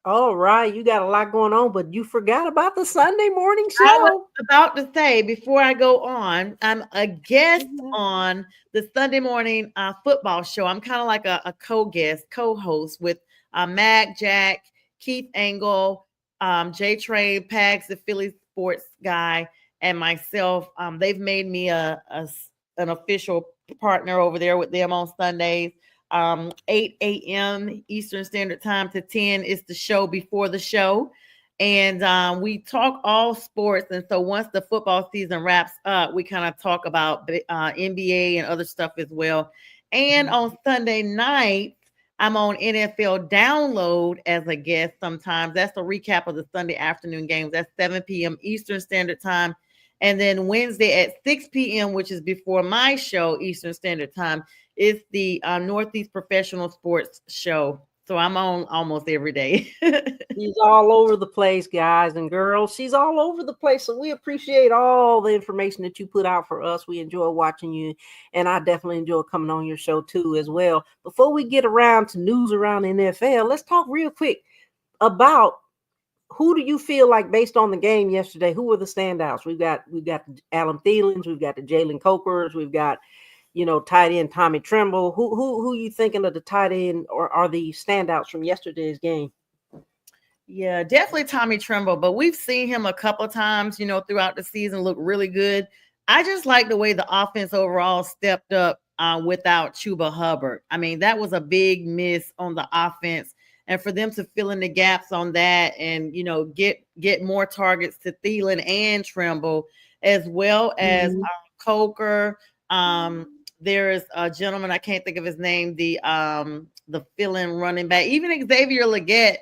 All right, you got a lot going on, but you forgot about the Sunday morning I was show. about to say, before I go on, I'm a guest on the Sunday morning football show. I'm kind of like a co-guest, co-host with Mag Jack, Keith Angle, J Train, Pags, the Philly sports guy, and myself. They've made me an official partner over there with them on Sundays. 8 a.m. Eastern Standard Time to 10 is the show before the show. And we talk all sports. And so once the football season wraps up, we kind of talk about NBA and other stuff as well. And on Sunday night, I'm on NFL Download as a guest sometimes. That's a recap of the Sunday afternoon games. That's 7 p.m. Eastern Standard Time. And then Wednesday at 6 p.m., which is before my show, Eastern Standard Time, is the Northeast Professional Sports Show. So I'm on almost every day. She's all over the place, guys and girls. She's all over the place. So we appreciate all the information that you put out for us. We enjoy watching you. And I definitely enjoy coming on your show too as well. Before we get around to news around the NFL, let's talk real quick about who do you feel like, based on the game yesterday, who were the standouts? We've got Adam Thielens, we've got the Jalen Cokers, we've got, tight end Tommy Tremble. Who you thinking of the tight end or are the standouts from yesterday's game? Yeah, definitely Tommy Tremble, but we've seen him a couple of times, throughout the season look really good. I just like the way the offense overall stepped up without Chuba Hubbard. I mean, that was a big miss on the offense. And for them to fill in the gaps on that and, get more targets to Thielen and Tremble, as well as Coker. There's a gentleman, I can't think of his name, the fill-in running back, even Xavier Legette,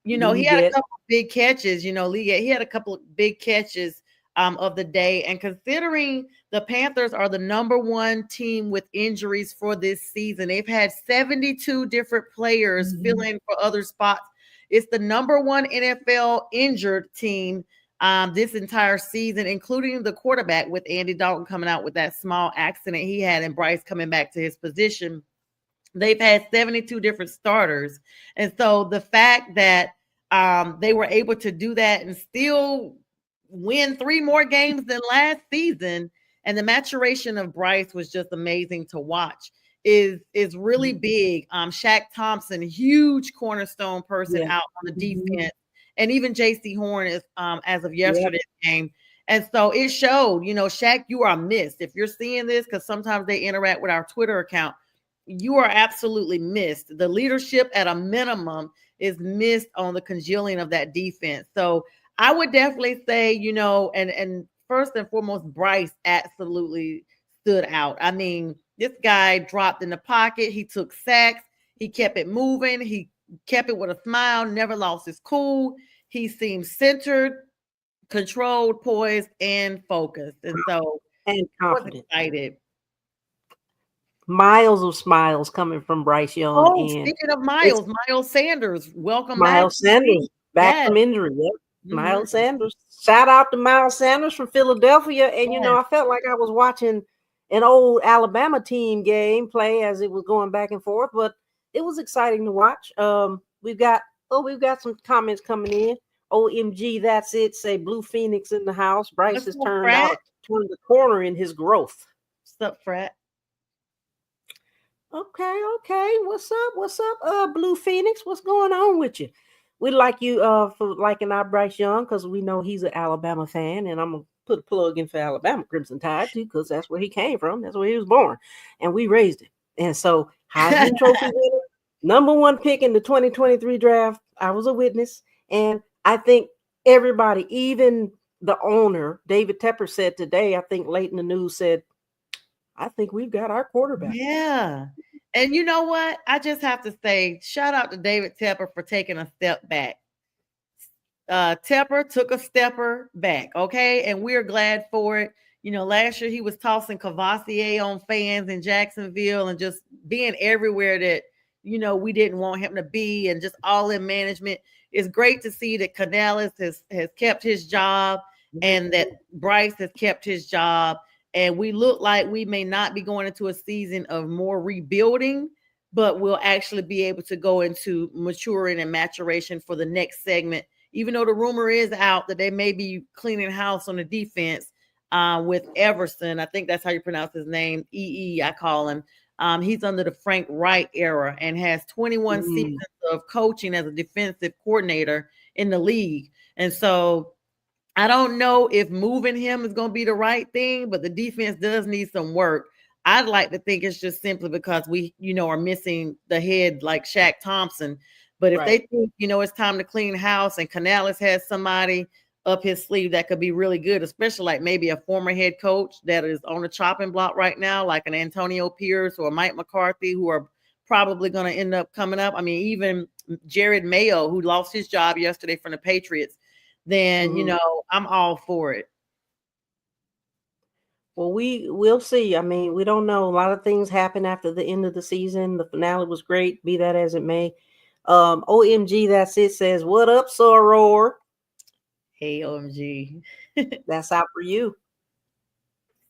he had a couple of big catches, he had a couple of big catches of the day. And considering the Panthers are the number one team with injuries for this season, they've had 72 different players fill in for other spots. It's the number one NFL injured team this entire season, including the quarterback, with Andy Dalton coming out with that small accident he had and Bryce coming back to his position. They've had 72 different starters. And so the fact that they were able to do that and still win 3 more games than last season, and the maturation of Bryce was just amazing to watch, is really big. Shaq Thompson, huge cornerstone person out on the defense. And even J.C. Horn is as of yesterday's game. And so it showed, Shaq, you are missed. If you're seeing this, because sometimes they interact with our Twitter account, you are absolutely missed. The leadership at a minimum is missed on the congealing of that defense. So I would definitely say, and first and foremost, Bryce absolutely stood out. I mean, this guy dropped in the pocket. He took sacks. He kept it moving. He kept it with a smile, never lost his cool. He seemed centered, controlled, poised, and focused. And so and confident. I was excited. Miles of smiles coming from Bryce Young. Oh, and speaking of Miles Sanders, welcome Miles back. Sanders back from injury. Miles Sanders. Shout out to Miles Sanders from Philadelphia. And, I felt like I was watching an old Alabama team game play as it was going back and forth, but it was exciting to watch. We've got some comments coming in. OMG, that's it. Say Blue Phoenix in the house. Bryce has turned the corner in his growth. What's up, Frat? Okay. What's up, Blue Phoenix? What's going on with you? We like you for liking our Bryce Young, because we know he's an Alabama fan, and I'm gonna put a plug in for Alabama Crimson Tide too, because that's where he came from. That's where he was born, and we raised him. And so Heisman Trophy winner, number 1 pick in the 2023 draft. I was a witness, and I think everybody, even the owner, David Tepper, said today, I think late in the news, said, I think we've got our quarterback. Yeah. And you know what? I just have to say, shout out to David Tepper for taking a step back. Tepper took a stepper back, okay, and we're glad for it. Last year he was tossing Cavassier on fans in Jacksonville and just being everywhere that we didn't want him to be, and just all in management. It's great to see that Canales has kept his job and that Bryce has kept his job, and we look like we may not be going into a season of more rebuilding, but we'll actually be able to go into maturing and maturation for the next segment, even though the rumor is out that they may be cleaning house on the defense with Everson. I think that's how you pronounce his name. I call him. He's under the Frank Wright era and has 21 seasons of coaching as a defensive coordinator in the league. And so I don't know if moving him is going to be the right thing, but the defense does need some work. I'd like to think it's just simply because we, are missing the head like Shaq Thompson. But if they think, it's time to clean house and Canales has somebody up his sleeve that could be really good, especially like maybe a former head coach that is on the chopping block right now, like an Antonio Pierce or Mike McCarthy, who are probably going to end up coming up. I mean, even Jared Mayo, who lost his job yesterday from the Patriots, then, I'm all for it. Well, we'll see. I mean, we don't know. A lot of things happen after the end of the season. The finale was great, be that as it may. OMG, that's it, says, what up, Soror? Hey, OMG. That's out for you.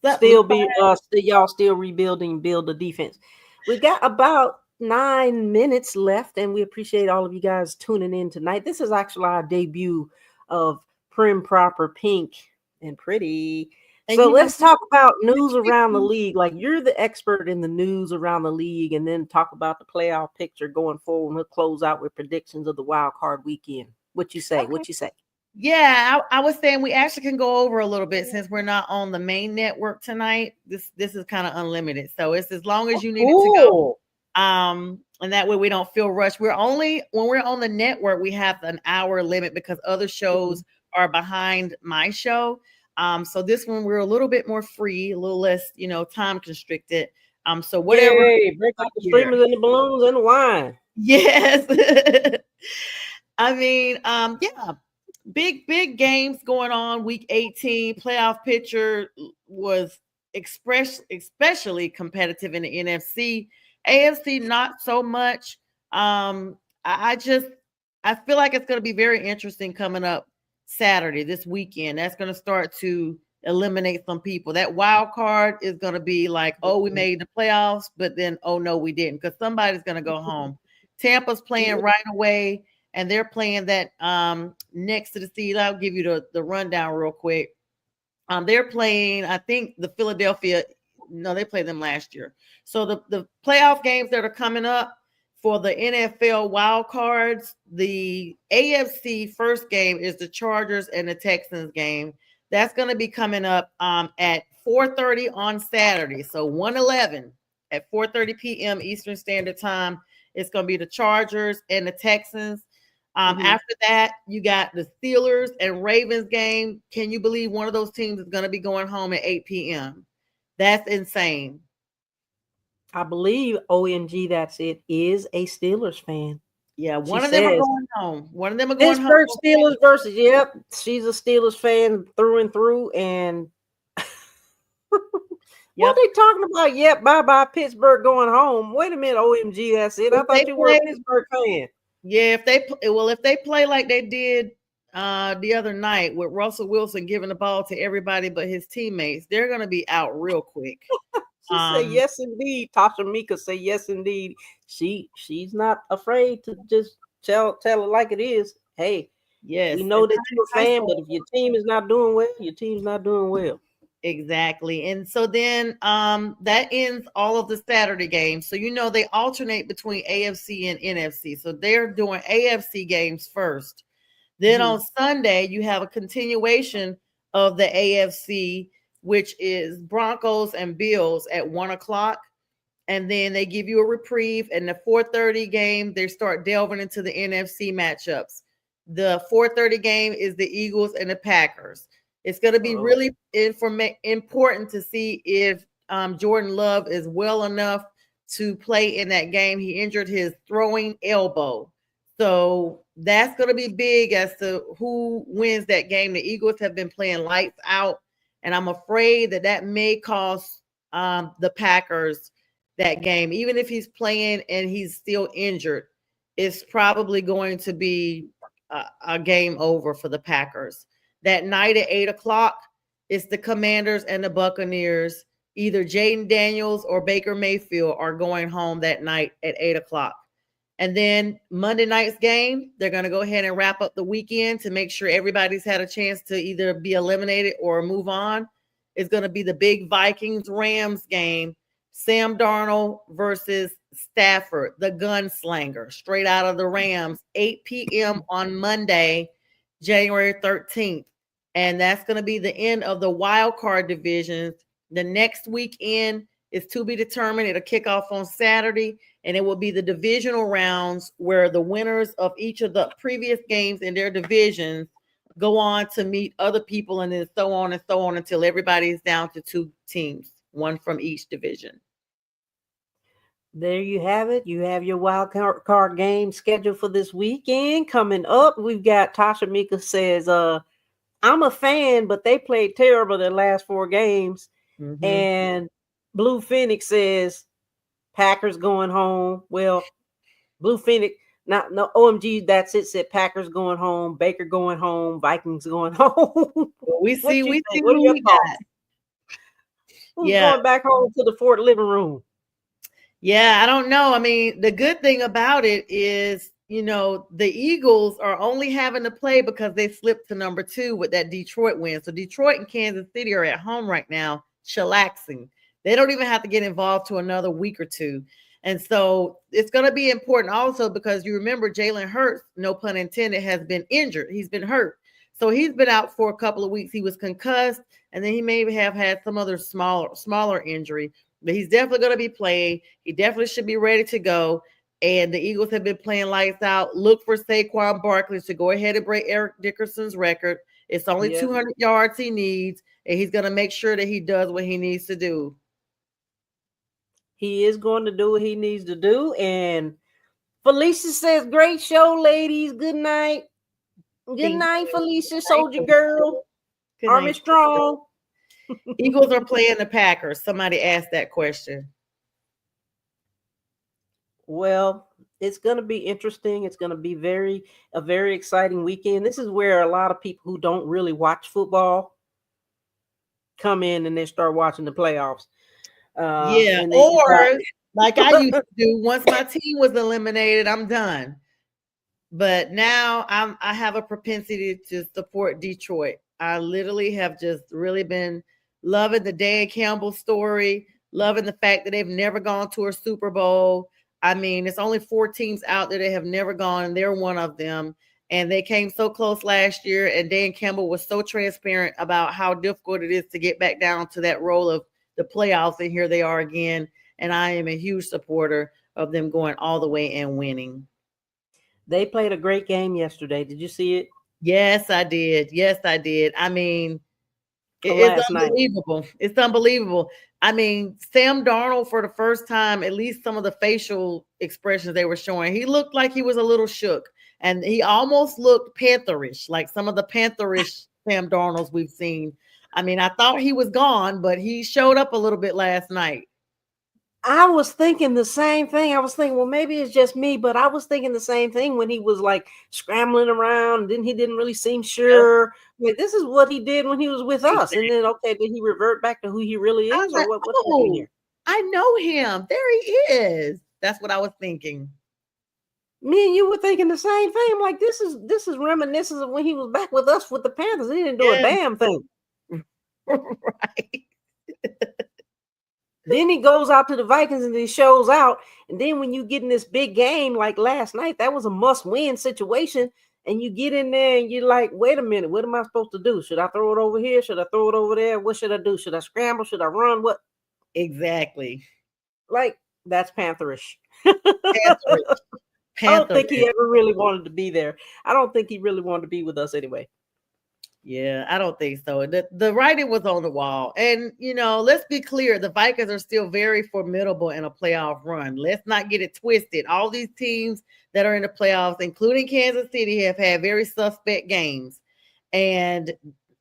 Y'all still rebuilding, build the defense. We got about 9 minutes left, and we appreciate all of you guys tuning in tonight. This is actually our debut of Prim, Proper, Pink, and Pretty. So let's talk about news around the league. Like, you're the expert in the news around the league, and then talk about the playoff picture going forward. And we'll close out with predictions of the wild card weekend. What you say? Okay. What you say? Yeah, I was saying we actually can go over a little bit since we're not on the main network tonight. This is kind of unlimited, so it's as long as you need it to go. And that way we don't feel rushed. When we're on the network, we have an hour limit because other shows are behind my show. So this one we're a little bit more free, a little less, time constricted. So whatever. Yay, break out the streamers and the balloons and the wine. Yes. I mean, yeah. Big games going on. Week 18 playoff picture was especially competitive in the NFC. AFC not so much. I feel like it's going to be very interesting coming up Saturday, this weekend. That's going to start to eliminate some people. That wild card is going to be like, oh, we made the playoffs, but then, oh no, we didn't, because somebody's going to go home. Tampa's playing right away, and they're playing that next to the seed. I'll give you the rundown real quick. They're playing, I think, the Philadelphia. No, they played them last year. So the playoff games that are coming up for the NFL wild cards, the AFC first game is the Chargers and the Texans game. That's going to be coming up at 4:30 on Saturday. So 1:11 at 4:30 p.m. Eastern Standard Time. It's going to be the Chargers and the Texans. After that, you got the Steelers and Ravens game. Can you believe one of those teams is going to be going home at 8 p.m.? That's insane. I believe OMG, that's it, is a Steelers fan. Yeah, one of them are going home. One of them are going home. Pittsburgh Steelers versus, yep, she's a Steelers fan through and through. And what are they talking about? Yep, bye-bye Pittsburgh going home. Wait a minute, OMG, that's it. I thought you were a Pittsburgh fan. Yeah, if they play like they did the other night with Russell Wilson giving the ball to everybody but his teammates, they're going to be out real quick. She say yes indeed. Tasha Mika say yes indeed. She's not afraid to just tell it like it is. Hey, yes, we know that you're a fan, but if your team is not doing well, your team's not doing well. Exactly. And so then that ends all of the Saturday games. So they alternate between AFC and NFC. So they're doing AFC games first. Then on Sunday, you have a continuation of the AFC, which is Broncos and Bills at 1:00. And then they give you a reprieve. And the 4:30 game, they start delving into the NFC matchups. The 4:30 game is the Eagles and the Packers. It's going to be really important to see if Jordan Love is well enough to play in that game. He injured his throwing elbow. So that's going to be big as to who wins that game. The Eagles have been playing lights out, and I'm afraid that may cost the Packers that game. Even if he's playing and he's still injured, it's probably going to be a game over for the Packers. That night at 8 o'clock, it's the Commanders and the Buccaneers. Either Jaden Daniels or Baker Mayfield are going home that night at 8 o'clock. And then Monday night's game, they're going to go ahead and wrap up the weekend to make sure everybody's had a chance to either be eliminated or move on. It's going to be the big Vikings-Rams game. Sam Darnold versus Stafford, the gunslinger, straight out of the Rams, 8 p.m. on Monday, January 13th. And that's going to be the end of the wild card divisions. The next weekend is to be determined. It'll kick off on Saturday, and it will be the divisional rounds where the winners of each of the previous games in their divisions go on to meet other people, and then so on until everybody's down to 2 teams, one from each division. There you have it. You have your wild card game scheduled for this weekend coming up. We've got Tasha Mika says, I'm a fan, but they played terrible their last 4 games. Mm-hmm. And Blue Phoenix says Packers going home. Well, Blue Phoenix, no OMG, that's it. Said Packers going home, Baker going home, Vikings going home. Well, we see What who are your we thoughts? got. Who's going back home to the Fort living room? Yeah, I don't know. I mean, the good thing about it is, the Eagles are only having to play because they slipped to number 2 with that Detroit win. So Detroit and Kansas City are at home right now, chillaxing. They don't even have to get involved to another week or 2. And so it's going to be important also because you remember Jalen Hurts, no pun intended, has been injured. He's been hurt. So he's been out for a couple of weeks. He was concussed, and then he may have had some other smaller injury. But he's definitely going to be playing. He definitely should be ready to go. And the Eagles have been playing lights out. Look for Saquon Barkley to go ahead and break Eric Dickerson's record. It's only 200 yards he needs, and he's going to make sure that he does what he needs to do. He is going to do what he needs to do. And Felicia says, great show, ladies. Good night. Good night, Felicia, soldier girl. Army strong. Eagles are playing the Packers. Somebody asked that question. Well, it's going to be interesting. It's going to be a very exciting weekend. This is where a lot of people who don't really watch football come in and they start watching the playoffs. Or like I used to do, once my team was eliminated, I'm done. But now I have a propensity to support Detroit. I literally have just really been loving the Dan Campbell story, loving the fact that they've never gone to a Super Bowl. I mean, it's only 4 teams out there that have never gone, and they're one of them. And they came so close last year, and Dan Campbell was so transparent about how difficult it is to get back down to that role of the playoffs, and here they are again. And I am a huge supporter of them going all the way and winning. They played a great game yesterday. Did you see it? Yes, I did. I mean, it's unbelievable. Night. It's unbelievable. I mean, Sam Darnold, for the first time, at least some of the facial expressions they were showing, he looked like he was a little shook. And he almost looked Pantherish, like some of the Pantherish Sam Darnolds we've seen. I mean, I thought he was gone, but he showed up a little bit last night. I was thinking the same thing. I was thinking, well, maybe it's just me, but I was thinking the same thing when he was like scrambling around. Then he didn't really seem sure. Like, this is what he did when he was with us. And then, okay, did he revert back to who he really is? Or what's happening here? I know him. There he is. That's what I was thinking. Me and you were thinking the same thing. I'm like, this is reminiscent of when he was back with us with the Panthers. He didn't do a damn thing. Right. Then he goes out to the Vikings and he shows out. And then when you get in this big game like last night, that was a must-win situation. And you get in there and you're like, wait a minute, what am I supposed to do? Should I throw it over here? Should I throw it over there? What should I do? Should I scramble? Should I run? What? Exactly. Like, that's Pantherish. I don't think he ever really wanted to be there. I don't think he really wanted to be with us anyway. Yeah, I don't think so. The writing was on the wall. And, let's be clear, the Vikings are still very formidable in a playoff run. Let's not get it twisted. All these teams that are in the playoffs, including Kansas City, have had very suspect games. And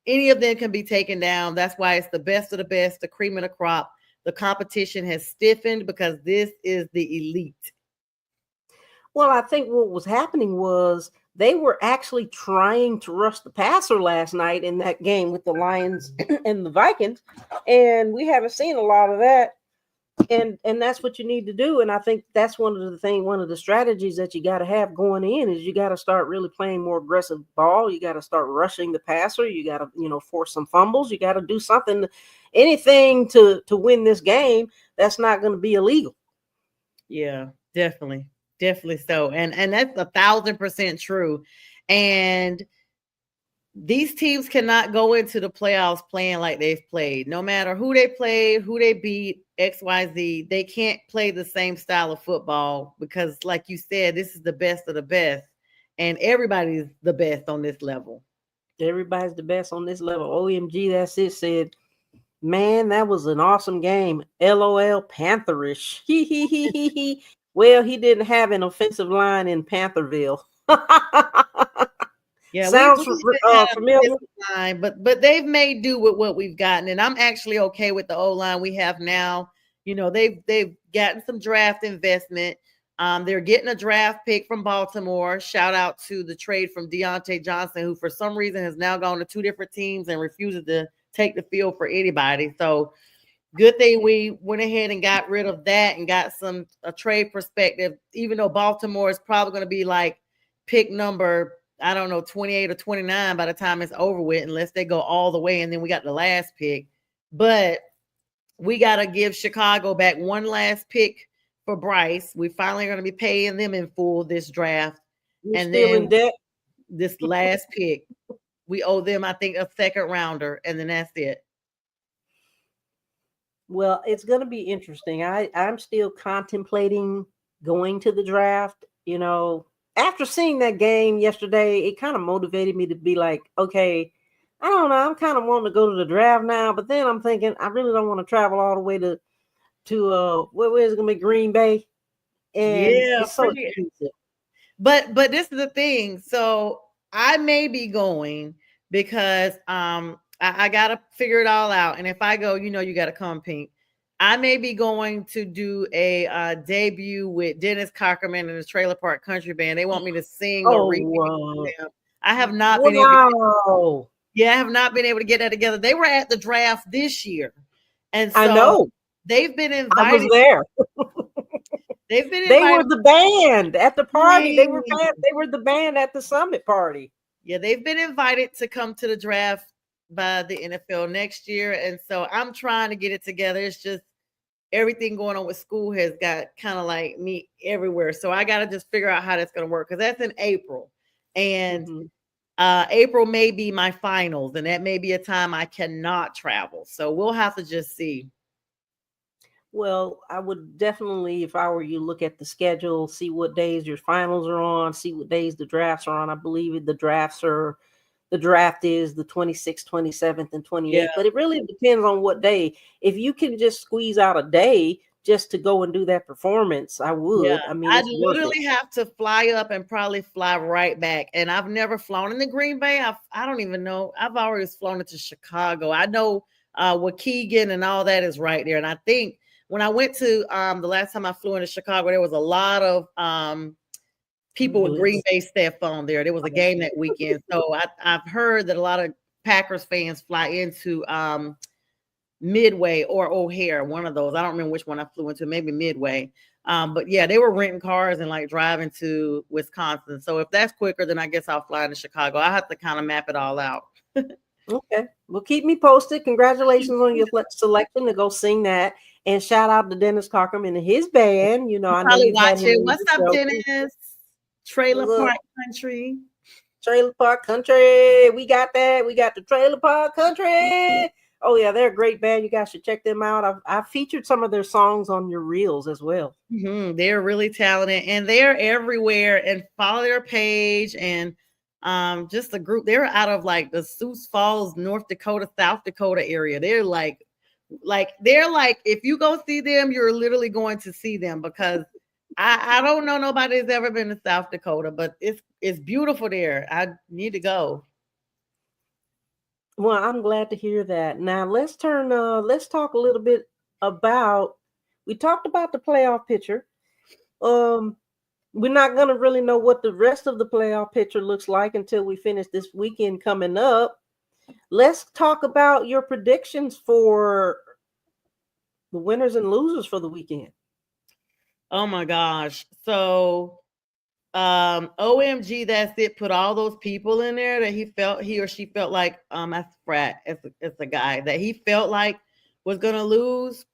any of them can be taken down. That's why it's the best of the best, the cream of the crop. The competition has stiffened because this is the elite. Well, I think what was happening was they were actually trying to rush the passer last night in that game with the Lions and the Vikings, and we haven't seen a lot of that. And that's what you need to do. And I think that's one of the strategies that you got to have going in is you got to start really playing more aggressive ball. You got to start rushing the passer. You got to, force some fumbles. You got to do something, anything to win this game that's not going to be illegal. Yeah, definitely. Definitely so. And that's 1,000% true. And these teams cannot go into the playoffs playing like they've played. No matter who they play, who they beat, XYZ, they can't play the same style of football because, like you said, this is the best of the best. And everybody's the best on this level. Everybody's the best on this level. OMG, that's it. Said, man, that was an awesome game. LOL, Pantherish. Well, he didn't have an offensive line in Pantherville. Yeah, sounds familiar. Line, but they've made do with what we've gotten, and I'm actually okay with the O-line we have now. They've gotten some draft investment. They're getting a draft pick from Baltimore. Shout out to the trade from Deontay Johnson, who for some reason has now gone to 2 different teams and refuses to take the field for anybody. So good thing we went ahead and got rid of that and got a trade perspective, even though Baltimore is probably going to be like pick number, I don't know, 28 or 29 by the time it's over with, unless they go all the way. And then we got the last pick. But we got to give Chicago back one last pick for Bryce. We finally are going to be paying them in full this draft. You're and still then in debt. This last pick, we owe them, I think, a second rounder, and then that's it. Well, it's going to be interesting. I'm still contemplating going to the draft. After seeing that game yesterday, it kind of motivated me to be like, okay, I don't know. I'm kind of wanting to go to the draft now, but then I'm thinking I really don't want to travel all the way to where is it going to be, Green Bay? And it's so expensive. But this is the thing. So I may be going because I got to figure it all out. And if I go, you got to come, Pink. I may be going to do a debut with Dennis Cockerman and the Trailer Park Country Band. They want me to sing or read. I have not been able to, I have not been able to get that together. They were at the draft this year. And so I know. They've been invited. I was there. They've been invited. They were the band at the party. They were the band at the summit party. Yeah, they've been invited to come to the draft by the NFL next year. And so I'm trying to get it together. It's just everything going on with school has got kind of like me everywhere. So I got to just figure out how that's going to work because that's in April. And April may be my finals, and that may be a time I cannot travel. So we'll have to just see. Well, I would definitely, if I were you, look at the schedule, see what days your finals are on, see what days the drafts are on. I believe the draft is the 26th, 27th, and 28th. Yeah. But it really depends on what day. If you can just squeeze out a day just to go and do that performance, I would. Yeah. I mean, I'd literally have to fly up and probably fly right back. And I've never flown into Green Bay. I don't even know. I've always flown into Chicago. I know Waukegan and all that is right there. And I think when I went to the last time I flew into Chicago, there was a lot of people with Green Bay staff on there. There was a game that weekend. So I've heard that a lot of Packers fans fly into Midway or O'Hare, one of those. I don't remember which one I flew into, maybe Midway. But yeah, they were renting cars and like driving to Wisconsin. So if that's quicker, then I guess I'll fly into Chicago. I have to kind of map it all out. Okay. Well, keep me posted. Congratulations on your selection to go sing that. And shout out to Dennis Cockerman and his band. I know you've had him. What's up, Dennis? Trailer Park Country. Trailer Park Country. We got that. We got the Trailer Park Country. Oh, yeah, they're a great band. You guys should check them out. I've featured some of their songs on your reels as well. They're really talented, and they're everywhere. And follow their page. And Just a group. They're out of like the Sioux Falls, North Dakota, South Dakota area. They're like if you go see them, you're literally going to see them, because I don't know nobody that's ever been to South Dakota, but it's beautiful there. I need to go. Well, I'm glad to hear that. Now let's talk a little bit about, we talked about the playoff picture. We're not going to really know what the rest of the playoff picture looks like until we finish this weekend coming up. Let's talk about your predictions for the winners and losers for the weekend. Oh my gosh. So OMG, that's it. Put all those people in there that he or she felt like as Frat, as a guy that he felt like was gonna lose.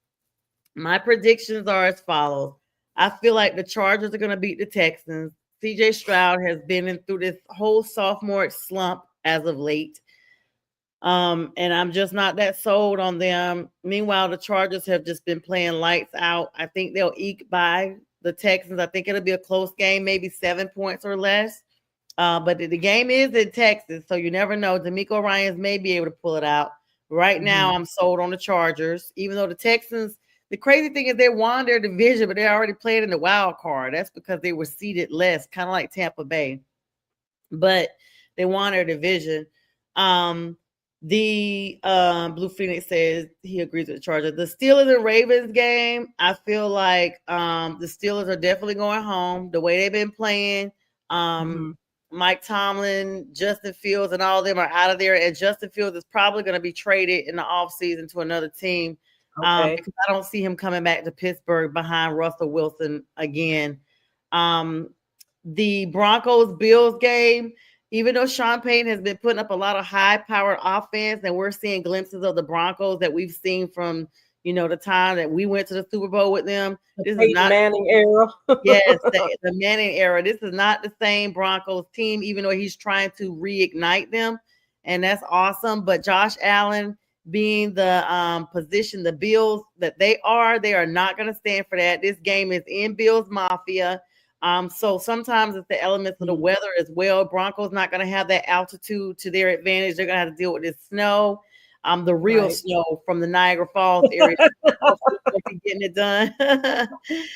My predictions are as follows. I feel like the Chargers are gonna beat the Texans. CJ Stroud has been through this whole sophomore slump as of late. And I'm just not that sold on them. Meanwhile, the Chargers have just been playing lights out. I think they'll eke by the Texans. I think it'll be a close game, maybe 7 points or less. But the game is in Texas, so you never know. D'Amico Ryans may be able to pull it out. Right now, I'm sold on the Chargers, even though the Texans, the crazy thing is they won their division, but they already played in the wild card. That's because they were seeded less, kind of like Tampa Bay. But they won their division. The Blue Phoenix says he agrees with the Chargers. The Steelers and Ravens game, I feel like the Steelers are definitely going home. The way they've been playing, Mike Tomlin, Justin Fields, and all of them are out of there. And Justin Fields is probably going to be traded in the offseason to another team, because I don't see him coming back to Pittsburgh behind Russell Wilson again. The Broncos-Bills game, even though Sean Payton has been putting up a lot of high-powered offense, and we're seeing glimpses of the Broncos that we've seen from, the time that we went to the Super Bowl with them. This is not Manning era. Yes, the Manning era. This is not the same Broncos team, even though he's trying to reignite them, and that's awesome. But Josh Allen being the position the Bills that they are not going to stand for that. This game is in Bills Mafia. So sometimes it's the elements of the weather as well. Broncos not going to have that altitude to their advantage. They're going to have to deal with this snow, the real snow from the Niagara Falls area. Getting it done.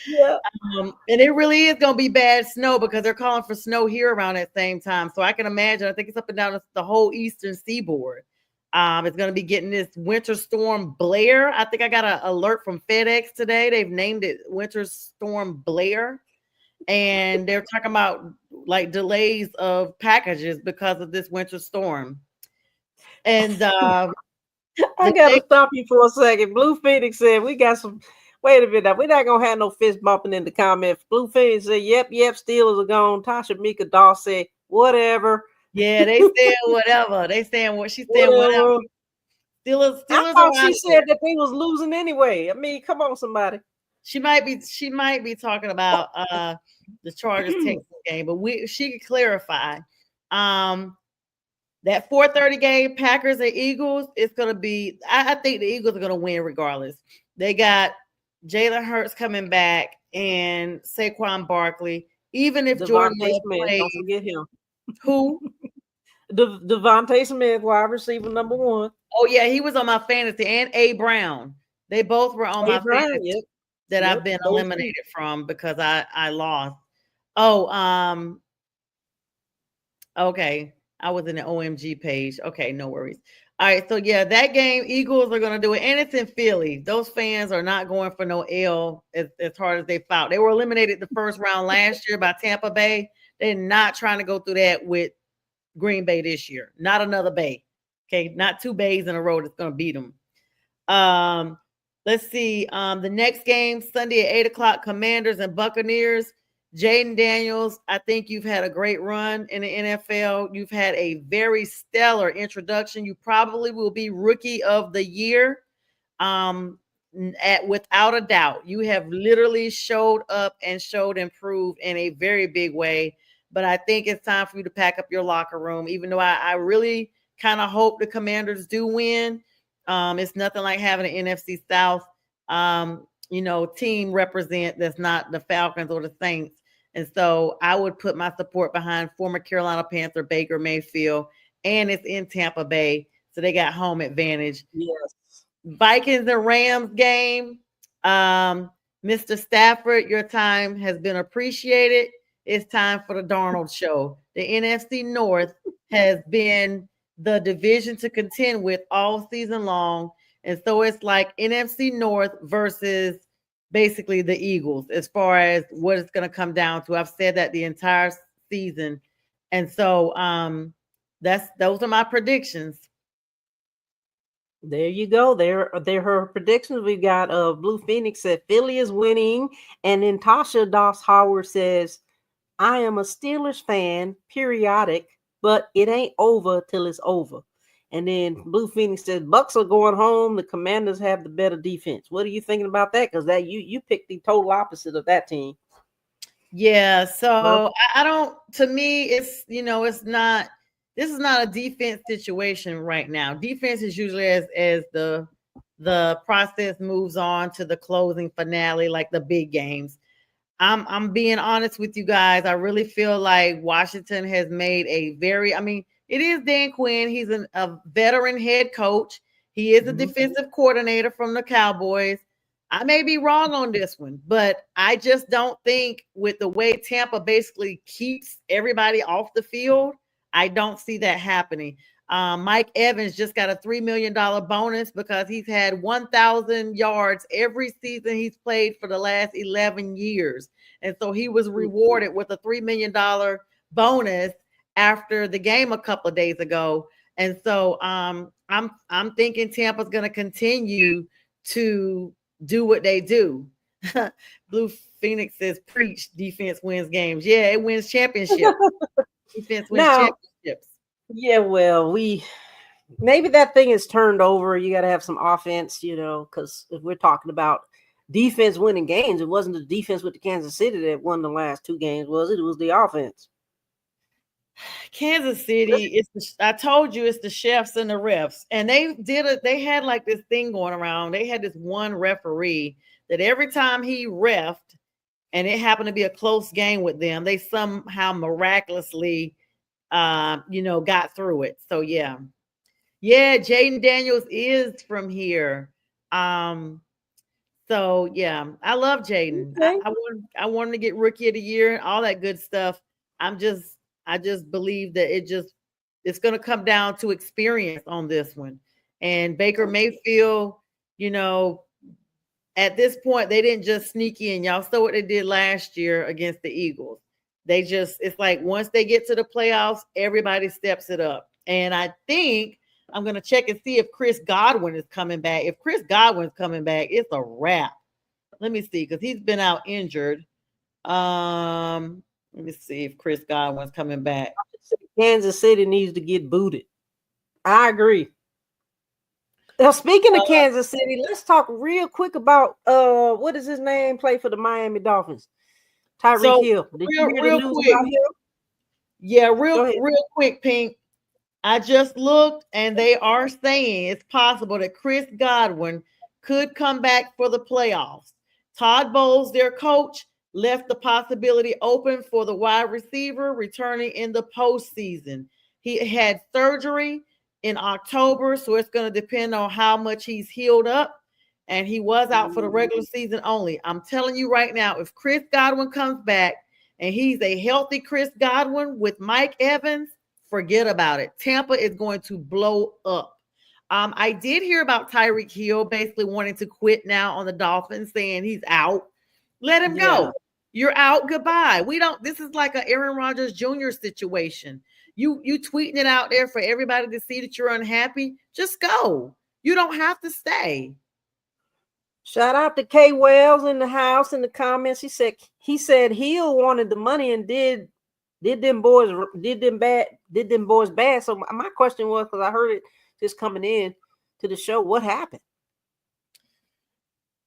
Yeah. And it really is going to be bad snow, because they're calling for snow here around that same time. So I can imagine, I think it's up and down the whole eastern seaboard. It's going to be getting this winter storm Blair. I think I got an alert from FedEx today. They've named it Winter Storm Blair. And they're talking about like delays of packages because of this winter storm. And I gotta stop you for a second. Blue Phoenix said we got some. Wait a minute, we're not gonna have no fist bumping in the comments. Blue Phoenix said, "Yep, Steelers are gone." Tasha Mika Daw said, "Whatever." Yeah, they saying whatever. They saying what she's saying. Whatever. Steelers. I thought she said that they was losing anyway. I mean, come on, somebody. She might be talking about the Chargers Texans game, but she could clarify. That 4:30 game, Packers and Eagles, it's gonna be. I think the Eagles are gonna win regardless. They got Jalen Hurts coming back and Saquon Barkley. Even if Jordan Love plays, don't forget him. Who? Devontae Smith, wide receiver number 1. Oh yeah, he was on my fantasy, and A. Brown. They both were on my fantasy. That I've been eliminated from because I lost. Oh, okay. I was in the OMG page. Okay, no worries. All right, so yeah, that game, Eagles are gonna do it, and it's in Philly. Those fans are not going for no L as hard as they fought. They were eliminated the first round last year by Tampa Bay. They're not trying to go through that with Green Bay this year. Not another Bay. Okay, not 2 Bays in a row that's gonna beat them. Let's see. The next game, Sunday at 8:00, Commanders and Buccaneers. Jaden Daniels, I think you've had a great run in the NFL. You've had a very stellar introduction. You probably will be rookie of the year. Without a doubt. You have literally showed up and showed improved in a very big way. But I think it's time for you to pack up your locker room, even though I really kind of hope the Commanders do win. It's nothing like having an NFC South, team represent that's not the Falcons or the Saints. And so I would put my support behind former Carolina Panther Baker Mayfield, and it's in Tampa Bay, so they got home advantage. Yes. Vikings and Rams game. Mr. Stafford, your time has been appreciated. It's time for the Darnold show. The NFC North has been the division to contend with all season long. And so it's like NFC North versus basically the Eagles as far as what it's going to come down to. I've said that the entire season. And so those are my predictions. There you go. There her predictions. We got Blue Phoenix said Philly is winning, and then Tasha Doss Howard says, I am a Steelers fan, periodic, but it ain't over till it's over. And then Blue Phoenix says Bucks are going home. The Commanders have the better defense. What are you thinking about that? Because that you picked the total opposite of that team. Yeah, so I don't. To me, it's it's not. This is not a defense situation right now. Defense is usually as the process moves on to the closing finale, like the big games. I'm being honest with you guys. I really feel like Washington has made a very. I mean, it is Dan Quinn. He's a veteran head coach. He is a defensive coordinator from the Cowboys. I may be wrong on this one, but I just don't think with the way Tampa basically keeps everybody off the field, I don't see that happening. Mike Evans just got a $3 million bonus because he's had 1,000 yards every season he's played for the last 11 years. And so he was rewarded with a $3 million bonus after the game a couple of days ago. And so I'm thinking Tampa's going to continue to do what they do. Blue Phoenix says, preach, defense wins games. Yeah, it wins championships. Defense wins championships. Yeah, well, maybe that thing is turned over. You got to have some offense, because if we're talking about defense winning games, it wasn't the defense with the Kansas City that won the last two games, was it? It was the offense. Kansas City, I told you it's the chefs and the refs. And they had like this thing going around. They had this one referee that every time he refed, and it happened to be a close game with them, they somehow miraculously got through it. So yeah, Jaden Daniels is from here. So yeah, I love Jaden. Okay. I wanted to get rookie of the year, all that good stuff. I just believe that it's going to come down to experience on this one. And Baker Mayfield, at this point, they didn't just sneak in. Y'all saw what they did last year against the Eagles. It's like once they get to the playoffs, everybody steps it up. And I think I'm going to check and see if Chris Godwin is coming back. If Chris Godwin's coming back, it's a wrap. Let me see, because he's been out injured. Let me see if Chris Godwin's coming back. Kansas City needs to get booted. I agree. Now, speaking of Kansas City, let's talk real quick about what is his name? Play for the Miami Dolphins. Tyreek Hill. Did you hear the news about him? Yeah, real quick, Pink. I just looked, and they are saying it's possible that Chris Godwin could come back for the playoffs. Todd Bowles, their coach, left the possibility open for the wide receiver returning in the postseason. He had surgery in October, so it's going to depend on how much he's healed up. And he was out for the regular season only. I'm telling you right now, if Chris Godwin comes back and he's a healthy Chris Godwin with Mike Evans, forget about it. Tampa is going to blow up. I did hear about Tyreek Hill basically wanting to quit now on the Dolphins, saying he's out. Let him go. You're out. Goodbye. This is like an Aaron Rodgers Jr. situation. You tweeting it out there for everybody to see that you're unhappy. Just go. You don't have to stay. Shout out to Kay Wells in the house in the comments. He said Hill wanted the money and did them boys bad. So my question was, because I heard it just coming in to the show, what happened?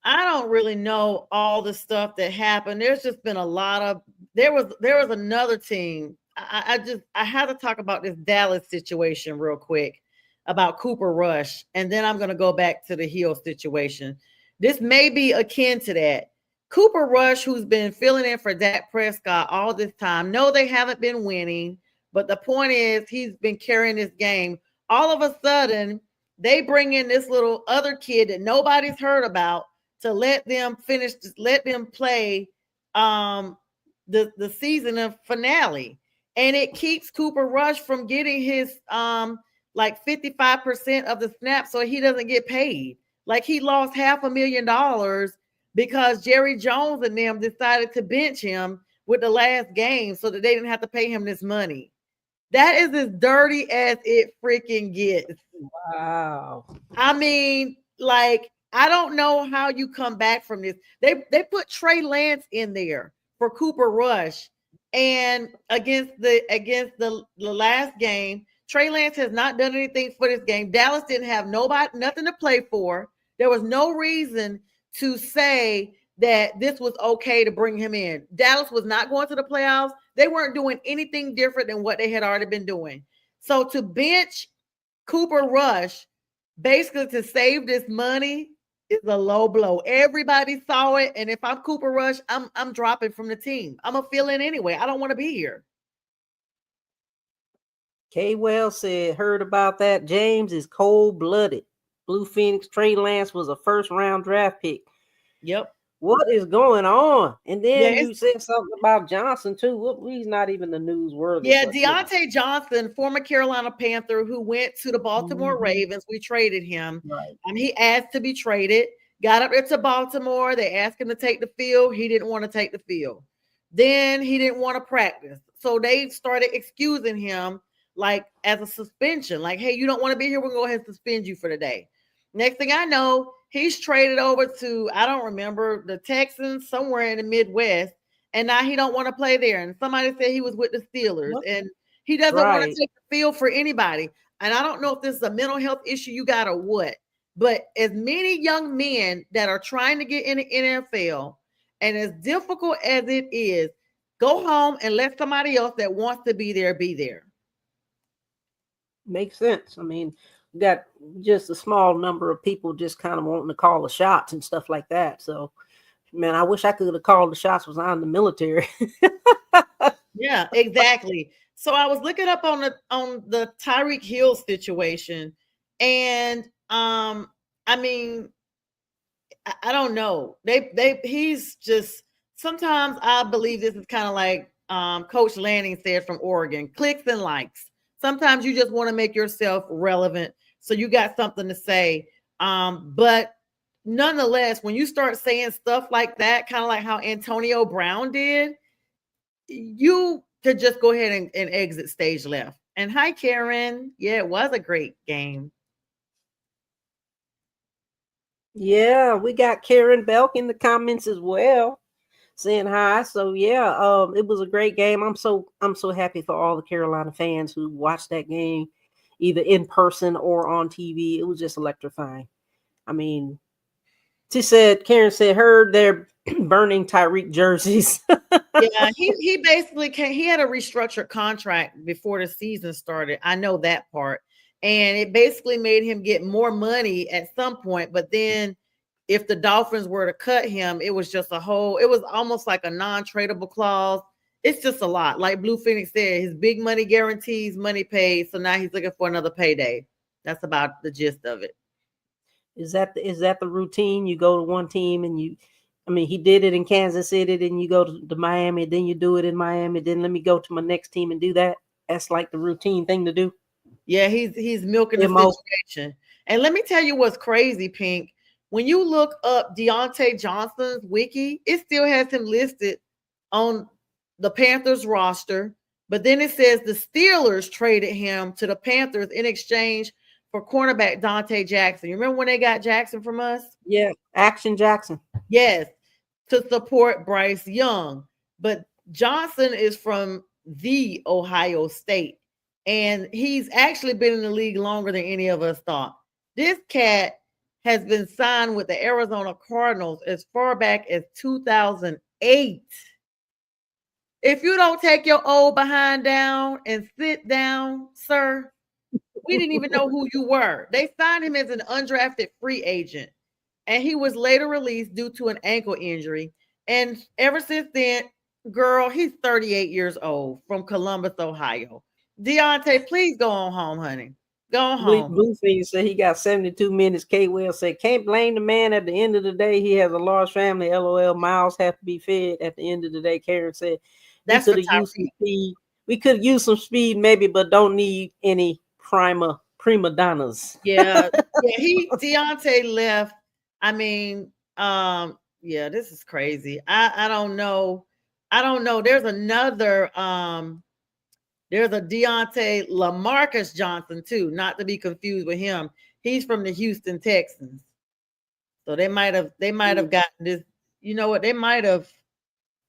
I don't really know all the stuff that happened. There's just been a lot of there was another team. I had to talk about this Dallas situation real quick about Cooper Rush, and then I'm going to go back to the Hill situation. This may be akin to that. Cooper Rush, who's been filling in for Dak Prescott all this time, no, they haven't been winning, but the point is he's been carrying this game. All of a sudden, they bring in this little other kid that nobody's heard about to let them finish, let them play the season of finale. And it keeps Cooper Rush from getting his like 55% of the snaps so he doesn't get paid. Like he lost $500,000 because Jerry Jones and them decided to bench him with the last game so that they didn't have to pay him this money. That is as dirty as it freaking gets. Wow. I mean, like, I don't know how you come back from this. They put Trey Lance in there for Cooper Rush, and against the last game, Trey Lance has not done anything for this game. Dallas didn't have nothing to play for. There was no reason to say that this was okay to bring him in. Dallas was not going to the playoffs. They weren't doing anything different than what they had already been doing. So to bench Cooper Rush, basically to save this money, is a low blow. Everybody saw it, and if I'm Cooper Rush, I'm dropping from the team. I'm a fill in anyway. I don't want to be here. K. Well said, heard about that. James is cold-blooded. Blue Phoenix Trey Lance was a first-round draft pick. Yep. What is going on? And then Yeah, you said something about Johnson too. He's not even the newsworthy. Yeah, Deontay Johnson, former Carolina Panther, who went to the Baltimore Ravens. We traded him. Right. He asked to be traded. Got up there to Baltimore. They asked him to take the field. He didn't want to take the field. Then he didn't want to practice. So they started excusing him like as a suspension. Like, hey, you don't want to be here. We're going to go ahead and suspend you for the day. Next thing I know, he's traded over to, I don't remember, the Texans, somewhere in the Midwest. And now he don't want to play there. And somebody said he was with the Steelers. And he doesn't want to take the field for anybody. And I don't know if this is a mental health issue you got or what. But as many young men that are trying to get in the NFL, and as difficult as it is, go home and let somebody else that wants to be there be there. Makes sense. I mean, we got just a small number of people just kind of wanting to call the shots and stuff like that. So, man, I wish I could have called the shots was I in the military. Yeah, exactly. So I was looking up on the Tyreek Hill situation, and I mean, I don't know. He's just, sometimes I believe this is kind of like Coach Lanning said from Oregon, clicks and likes. Sometimes you just want to make yourself relevant, so you got something to say. But nonetheless, when you start saying stuff like that, kind of like how Antonio Brown did, you could just go ahead and exit stage left. And hi, Karen. Yeah, it was a great game. Yeah, we got Karen Belk in the comments as well, saying hi. So yeah, it was a great game. I'm so happy for all the Carolina fans who watched that game, either in person or on TV. It was just electrifying. I mean, Karen said, heard they're burning Tyreek jerseys. Yeah, he basically he had a restructured contract before the season started. I know that part. And it basically made him get more money at some point. But then if the Dolphins were to cut him, it was just it was almost like a non-tradable clause. It's just a lot. Like Blue Phoenix said, his big money guarantees, money paid. So now he's looking for another payday. That's about the gist of it. Is that the routine? You go to one team and he did it in Kansas City, then you go to Miami, then you do it in Miami, then let me go to my next team and do that. That's like the routine thing to do. Yeah, he's milking the situation. And let me tell you what's crazy, Pink. When you look up Deontay Johnson's wiki, it still has him listed on the Panthers roster, but then it says the Steelers traded him to the Panthers in exchange for cornerback Dante Jackson. You remember when they got Jackson from us? Yeah, Action Jackson. Yes, to support Bryce Young. But Johnson is from the Ohio State, and he's actually been in the league longer than any of us thought. This cat has been signed with the Arizona Cardinals as far back as 2008. If you don't take your old behind down and sit down, sir, we didn't even know who you were. They signed him as an undrafted free agent, and he was later released due to an ankle injury. And ever since then, girl, he's 38 years old from Columbus, Ohio. Deontay, please go on home, honey. Go on home. Blueface said he got 72 minutes. K. Will said, can't blame the man. At the end of the day, he has a large family. LOL. Miles have to be fed at the end of the day. Karen said, That's we for could have used some Tyreek. speed. We could use some speed maybe, but don't need any prima donnas. Yeah. Deontay left. I mean, yeah, this is crazy. I don't know. I don't know. There's a Deontay LaMarcus Johnson too, not to be confused with him. He's from the Houston Texans. So they might have gotten this, you know what? They might have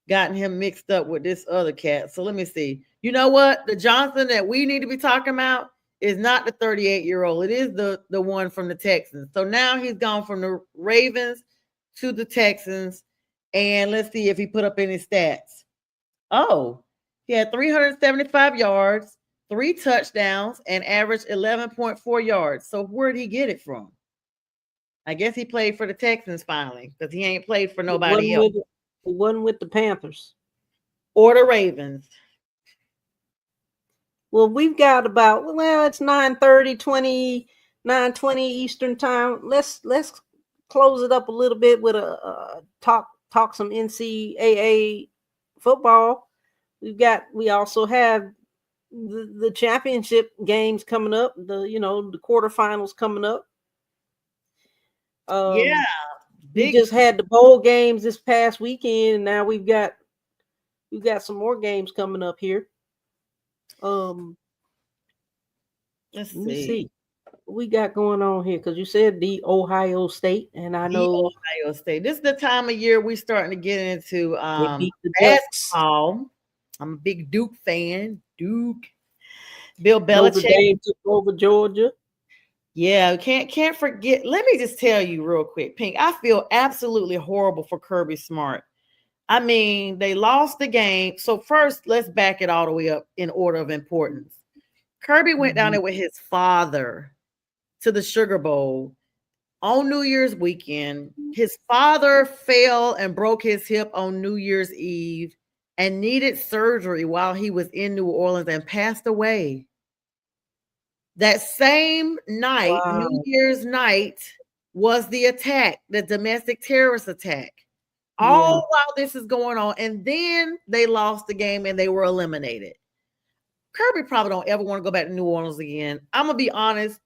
gotten him mixed up with this other cat. So let me see. You know what? The Johnson that we need to be talking about is not the 38-year-old. It is the one from the Texans. So now he's gone from the Ravens to the Texans. And let's see if he put up any stats. Oh, he had 375 yards, 3 touchdowns, and averaged 11.4 yards. So where'd he get it from? I guess he played for the Texans finally, because he ain't played for nobody else. He wasn't with the Panthers. Or the Ravens. Well, we've got about, it's 9:30, 9:20 Eastern time. Let's close it up a little bit with a talk some NCAA football. We also have the championship games coming up, the quarterfinals coming up. Yeah. We just had the bowl games this past weekend, and now we've got some more games coming up here. Let's Let me see. see what we got going on here, because you said the Ohio State, and I know Ohio State. This is the time of year we're starting to get into basketball. I'm a big Duke fan. Duke. Bill Notre Belichick. Dame took over Georgia. Yeah, can't forget. Let me just tell you real quick, Pink. I feel absolutely horrible for Kirby Smart. I mean, they lost the game. So first, let's back it all the way up in order of importance. Kirby went down there with his father to the Sugar Bowl on New Year's weekend. His father fell and broke his hip on New Year's Eve and needed surgery while he was in New Orleans and passed away. That same night, Wow. New Year's night, was the attack, the domestic terrorist attack. All while this is going on. And then they lost the game and they were eliminated. Kirby probably don't ever want to go back to New Orleans again. I'm going to be honest.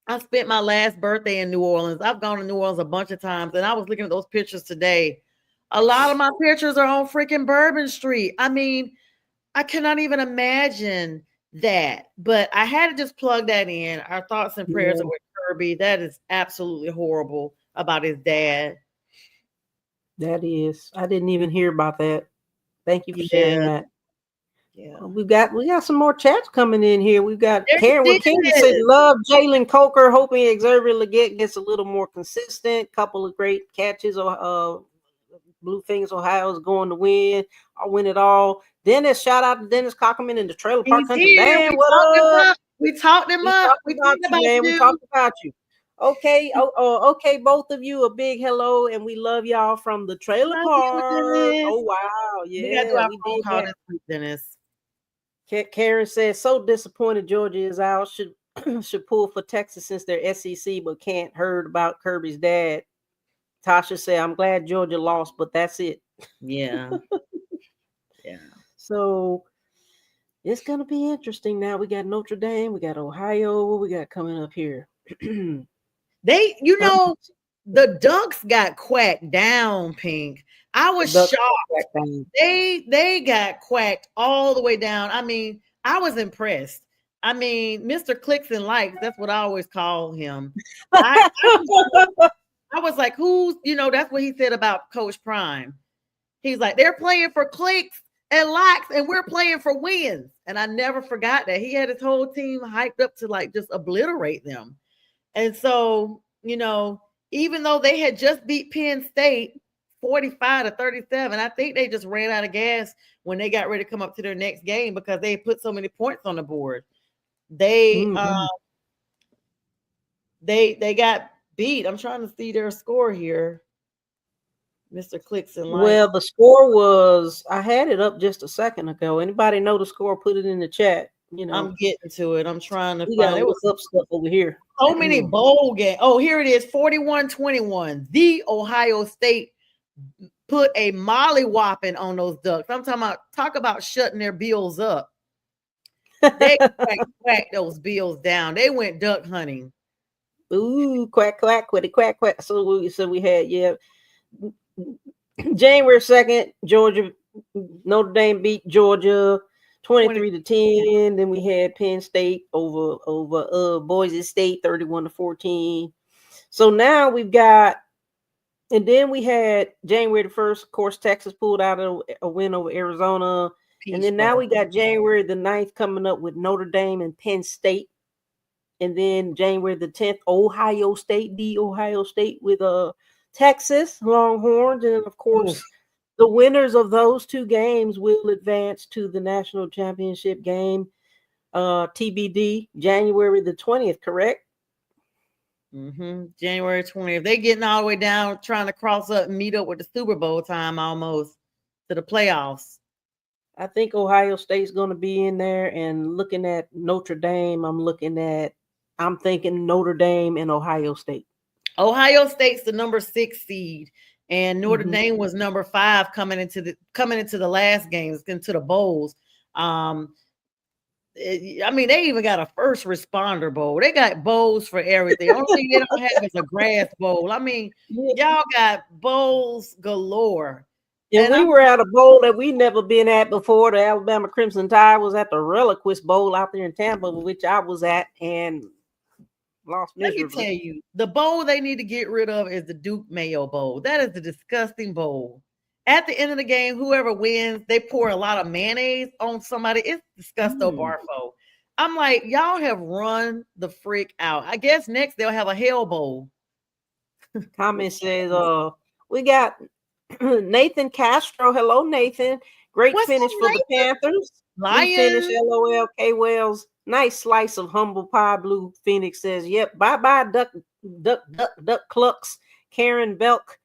I spent my last birthday in New Orleans. I've gone to New Orleans a bunch of times, and I was looking at those pictures today. A lot of my pictures are on freaking Bourbon Street. I mean, I cannot even imagine that. But I had to just plug that in. Our thoughts and prayers are with Kirby. That is absolutely horrible about his dad. That is. I didn't even hear about that. Thank you for sharing that. Yeah. We got some more chats coming in here. We've got Karen. Well, Karen said, love Jalen Coker, hoping Xavier Legette gets a little more consistent. Couple of great catches. Blueface Ohio is going to win. I'll win it all. Dennis, shout out to Dennis Cockerman in the Trailer Park Country. Damn, what up? We talked him up. We talked about you, man. We talked about you. Okay, okay, both of you, a big hello, and we love y'all from the Trailer Park. Oh wow, yeah, we got to do our phone call this week, Dennis. Karen says, so disappointed Georgia is out. Should pull for Texas since they're SEC, but can't heard about Kirby's dad. Tasha said, I'm glad Georgia lost, but that's it. Yeah. Yeah. So it's going to be interesting now. We got Notre Dame. We got Ohio. What we got coming up here? They, the Ducks got quacked down, Pink. I was shocked. They got quacked all the way down. I mean, I was impressed. I mean, Mr. Clicks and Likes, that's what I always call him. I was like, that's what he said about Coach Prime. He's like, they're playing for clicks and likes, and we're playing for wins. And I never forgot that. He had his whole team hyped up to like just obliterate them. And so, even though they had just beat Penn State 45-37, I think they just ran out of gas when they got ready to come up to their next game because they put so many points on the board. They got beat. I'm trying to see their score here. Mr. Clicks and Lights. Well, the score was, I had it up just a second ago. Anybody know the score? Put it in the chat. You know, I'm getting to it. I'm trying to we find gotta it. look up stuff over here. So many bowl games. Oh, here it is, 41-21. The Ohio State put a molly whopping on those Ducks. I'm talk about shutting their bills up. They quacked those bills down. They went duck hunting. Ooh, quack, quack, quitty, quack, quack. So we had, yeah. January 2nd, Georgia, Notre Dame beat Georgia 23-10. Then we had Penn State over Boise State 31-14. So now we've got, and then we had January the 1st, of course, Texas pulled out a win over Arizona. And then now we got January the 9th coming up with Notre Dame and Penn State. And then January the 10th, Ohio State with Texas Longhorns. And of course, the winners of those two games will advance to the national championship game, TBD, January the 20th, correct? January 20th. They getting all the way down, trying to cross up and meet up with the Super Bowl time almost to the playoffs. I think Ohio State's going to be in there. And looking at Notre Dame, I'm thinking Notre Dame and Ohio State. Ohio State's the number 6 seed, and Notre Dame was number 5 coming into the last games, into the bowls. I mean, they even got a first responder bowl. They got bowls for everything. The only thing they don't have is a grass bowl. I mean, y'all got bowls galore. And we were at a bowl that we never been at before. The Alabama Crimson Tide was at the Reliquist Bowl out there in Tampa, which I was at, and lost miserably. Let me tell you, the bowl they need to get rid of is the Duke Mayo Bowl. That is the disgusting bowl. At the end of the game, whoever wins, they pour a lot of mayonnaise on somebody. It's disgusto barfo. I'm like, y'all have run the freak out. I guess next they'll have a Hell Bowl. Comment says, we got Nathan Castro. Hello, Nathan. Great finish for the Panthers. Lions. Finish, LOL. K Wells. Nice slice of humble pie. Blue Phoenix says, yep. Bye-bye, duck clucks. Karen Belk.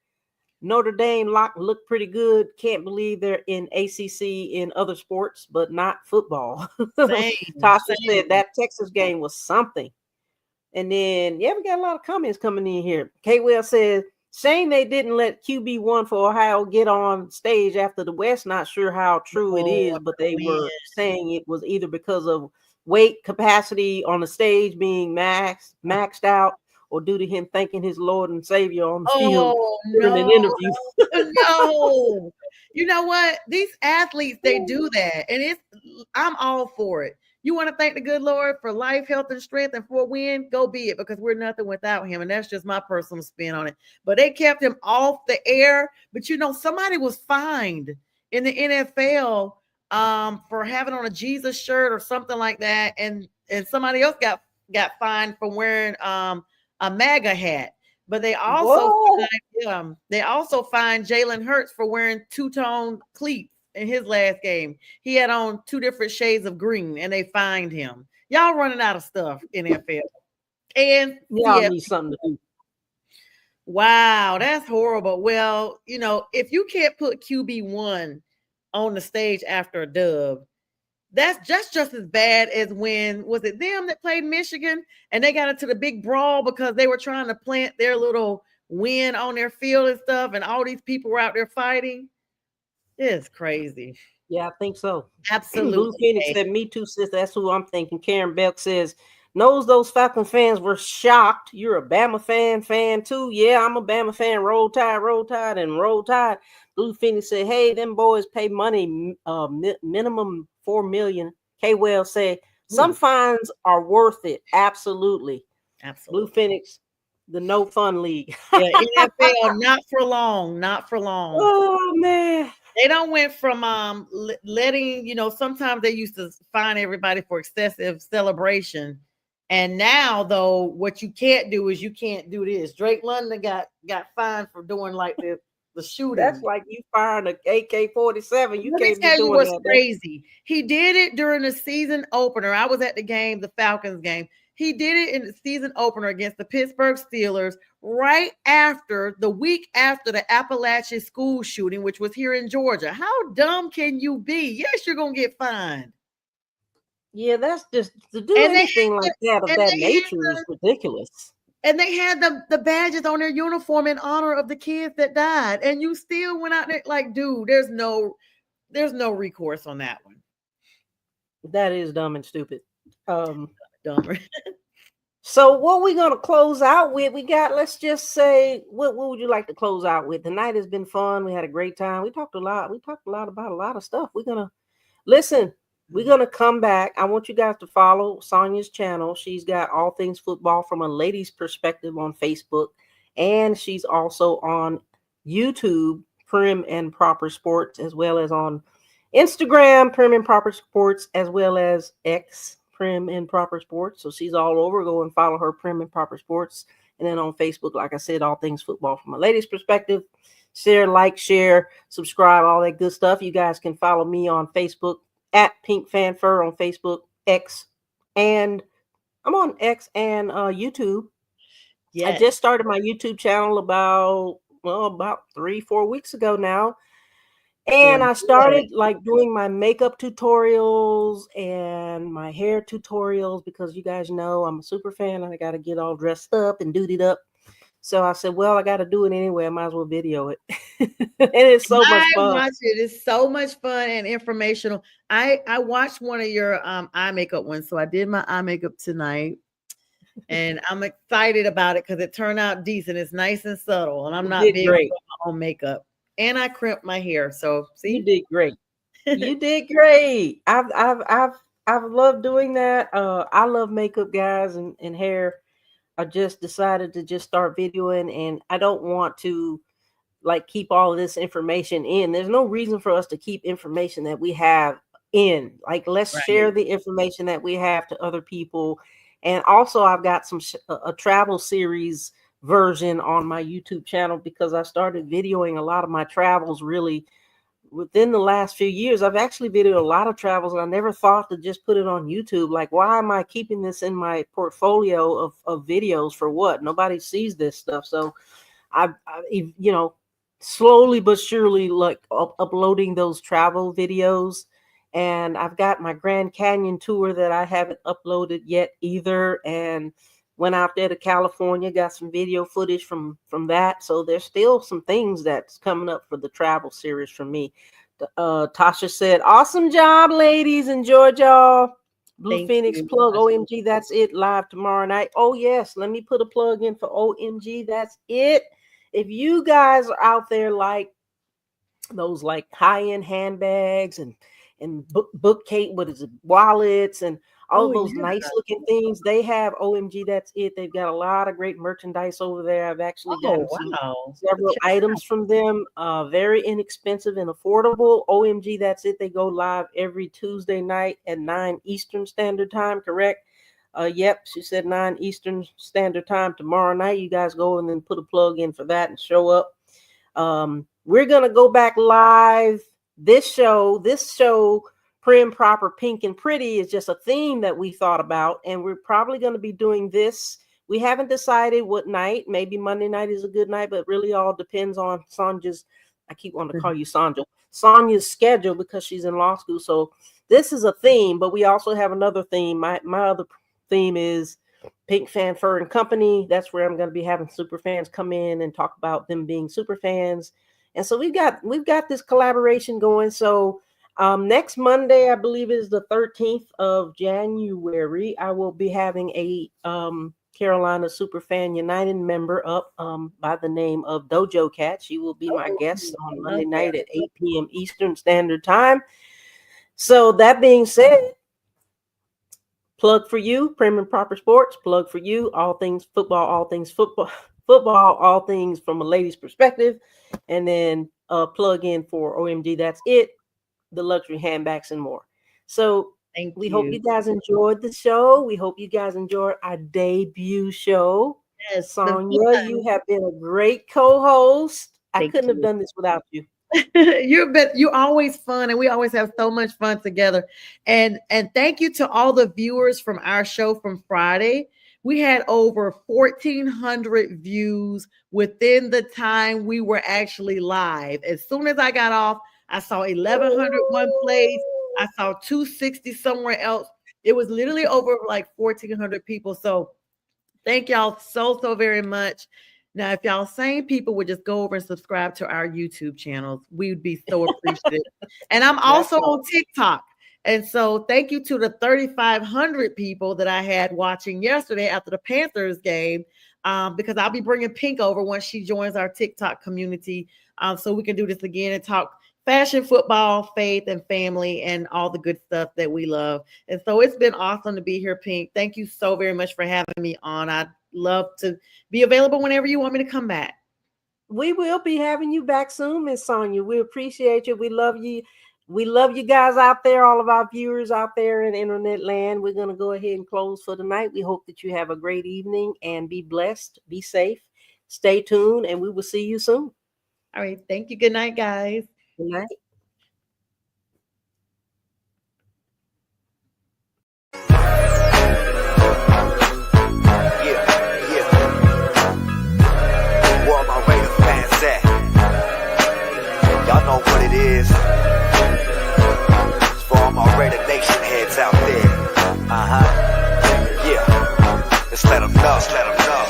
Notre Dame look pretty good. Can't believe they're in ACC in other sports, but not football. Tasha said that Texas game was something. And then, yeah, we got a lot of comments coming in here. K-Well says, shame they didn't let QB1 for Ohio get on stage after the West. Not sure how true it is, but they were saying it was either because of weight capacity on the stage being maxed out, or due to him thanking his Lord and Savior on the field during an interview. No. You know what? These athletes, they do that. And I'm all for it. You want to thank the good Lord for life, health, and strength and for a win? Go be it, because we're nothing without him. And that's just my personal spin on it. But they kept him off the air. But, you know, somebody was fined in the NFL for having on a Jesus shirt or something like that. And somebody else got fined for wearing a MAGA hat. But they also fined Jalen Hurts for wearing two-tone cleats in his last game. He had on 2 different shades of green, and they fined him. Y'all running out of stuff in NFL. And y'all need something to do. Wow, that's horrible. Well, you know, if you can't put QB1 on the stage after a dub, that's just as bad as when, was it them that played Michigan and they got into the big brawl because they were trying to plant their little win on their field and stuff, and all these people were out there fighting? It's crazy. Yeah, I think so. Absolutely. Blue Phoenix said, me too, sis. That's who I'm thinking. Karen Belk says, knows those Falcon fans were shocked. You're a Bama fan too. Yeah, I'm a Bama fan. Roll Tide, and Roll Tide. Blue Phoenix said, hey, them boys pay money, minimum $4 million. K-Well said, some fines are worth it. Absolutely. Blue Phoenix, the no fun league. Yeah, NFL, not for long. Oh, man. They don't went from letting, you know, sometimes they used to fine everybody for excessive celebration. And now, though, what you can't do is you can't do this. Drake London got fined for doing like the shooting. That's like you firing an AK-47. You can't be doing that. Crazy. He did it during the season opener. I was at the game, the Falcons game. He did it in the season opener against the Pittsburgh Steelers right after the week after the Appalachian school shooting, which was here in Georgia. How dumb can you be? Yes, you're gonna get fined. Yeah, that's just to do And they anything had like the, that of and that they had nature is ridiculous. the badges on their uniform in honor of the kids that died, and you still went out there like, dude, there's no recourse on that one. That is dumb and stupid. Dumber. So what we gonna close out with? We got, let's just say, what would you like to close out with? The night has been fun. We had a great time. We talked a lot. We talked a lot about a lot of stuff. We're gonna listen. We're gonna come back. I want you guys to follow Sonia's channel. She's got all things football from a lady's perspective on Facebook, and she's also on YouTube, Prim and Proper Sports, as well as on Instagram, Prim and Proper Sports, as well as X, Prim and Proper Sports. So she's all over. Go and follow her, Prim and Proper Sports. And then on Facebook, like I said, all things football from a lady's perspective. Share, like, share, subscribe, all that good stuff. You guys can follow me on Facebook at Pink Fanfur on Facebook, X, and I'm on X and YouTube. Yeah. I just started my YouTube channel about 3-4 weeks ago now. And I started like doing my makeup tutorials and my hair tutorials because you guys know I'm a super fan and I got to get all dressed up and duded up. So I said, well, I got to do it anyway. I might as well video it. And it's so much fun. Watch it. It's so much fun and informational. I watched one of your eye makeup ones. So I did my eye makeup tonight. And I'm excited about it because it turned out decent. It's nice and subtle. And I'm not big on my own makeup. And I crimped my hair. So see, you did great. You did great. I've loved doing that. I love makeup, guys, and hair. I just decided to just start videoing, and I don't want to like keep all of this information in. There's no reason for us to keep information that we have in. Like, let's share the information that we have to other people. And also, I've got a travel series version on my YouTube channel because I started videoing a lot of my travels really within the last few years. I've actually videoed a lot of travels and I never thought to just put it on YouTube. Like, why am I keeping this in my portfolio of videos for what? Nobody sees this stuff. So I slowly but surely like uploading those travel videos. And I've got my Grand Canyon tour that I haven't uploaded yet either. And went out there to California, got some video footage from that. So there's still some things that's coming up for the travel series from me. Tasha said, awesome job, ladies. Enjoyed y'all. Blue Phoenix plug, OMG, that's it, live tomorrow night. Oh, yes, let me put a plug in for OMG, that's it. If you guys are out there like those like high-end handbags and bookcase, wallets and all those nice looking things, they have OMG, that's it. They've got a lot of great merchandise over there. I've actually gotten several items from them, very inexpensive and affordable. OMG, that's it. They go live every Tuesday night at 9 Eastern Standard Time, correct? Yep, she said 9 Eastern Standard Time tomorrow night. You guys go and then put a plug in for that and show up. We're gonna go back live. This show, Prim, Proper, Pink, and Pretty is just a theme that we thought about, and we're probably going to be doing this. We haven't decided what night. Maybe Monday night is a good night, but really all depends on Sonja's. I keep wanting to call you Sonja. Sonya's schedule because she's in law school. So this is a theme, but we also have another theme. My other theme is Pink Fanfur and Company. That's where I'm going to be having super fans come in and talk about them being super fans. And so we've got this collaboration going. So next Monday, I believe is the 13th of January, I will be having a Carolina Superfan United member up by the name of Dojo Cat. She will be my guest on Monday night at 8 p.m. Eastern Standard Time. So that being said, plug for you, Prim and Proper Sports. Plug for you, all things football, all things football, all things from a lady's perspective. And then plug in for OMG, that's it, the luxury handbags and more. So we hope you guys enjoyed the show. We hope you guys enjoyed our debut show. Yes, Sonia, you have been a great co-host. I couldn't have done this without you. You're always fun, and we always have so much fun together. And thank you to all the viewers from our show from Friday. We had over 1,400 views within the time we were actually live. As soon as I got off, I saw 1,100 one place. I saw 260 somewhere else. It was literally over like 1,400 people. So thank y'all so very much. Now, if y'all same people would just go over and subscribe to our YouTube channels, we would be so appreciative. And I'm also on TikTok. And so thank you to the 3,500 people that I had watching yesterday after the Panthers game, because I'll be bringing Pink over once she joins our TikTok community, so we can do this again and talk fashion, football, faith, and family, and all the good stuff that we love. And so it's been awesome to be here, Pink. Thank you so very much for having me on. I'd love to be available whenever you want me to come back. We will be having you back soon, Miss Sonia. We appreciate you. We love you. We love you guys out there, all of our viewers out there in internet land. We're going to go ahead and close for the night. We hope that you have a great evening and be blessed, be safe, stay tuned, and we will see you soon. All right. Thank you. Good night, guys. Good night. Where my Raider fans at? Y'all know what it is. It's for all my Raider Nation heads out there. Yeah. Let's let them know. Let's let them know.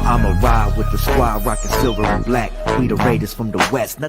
I'ma ride with the squad, rockin' silver and black. We the Raiders from the West.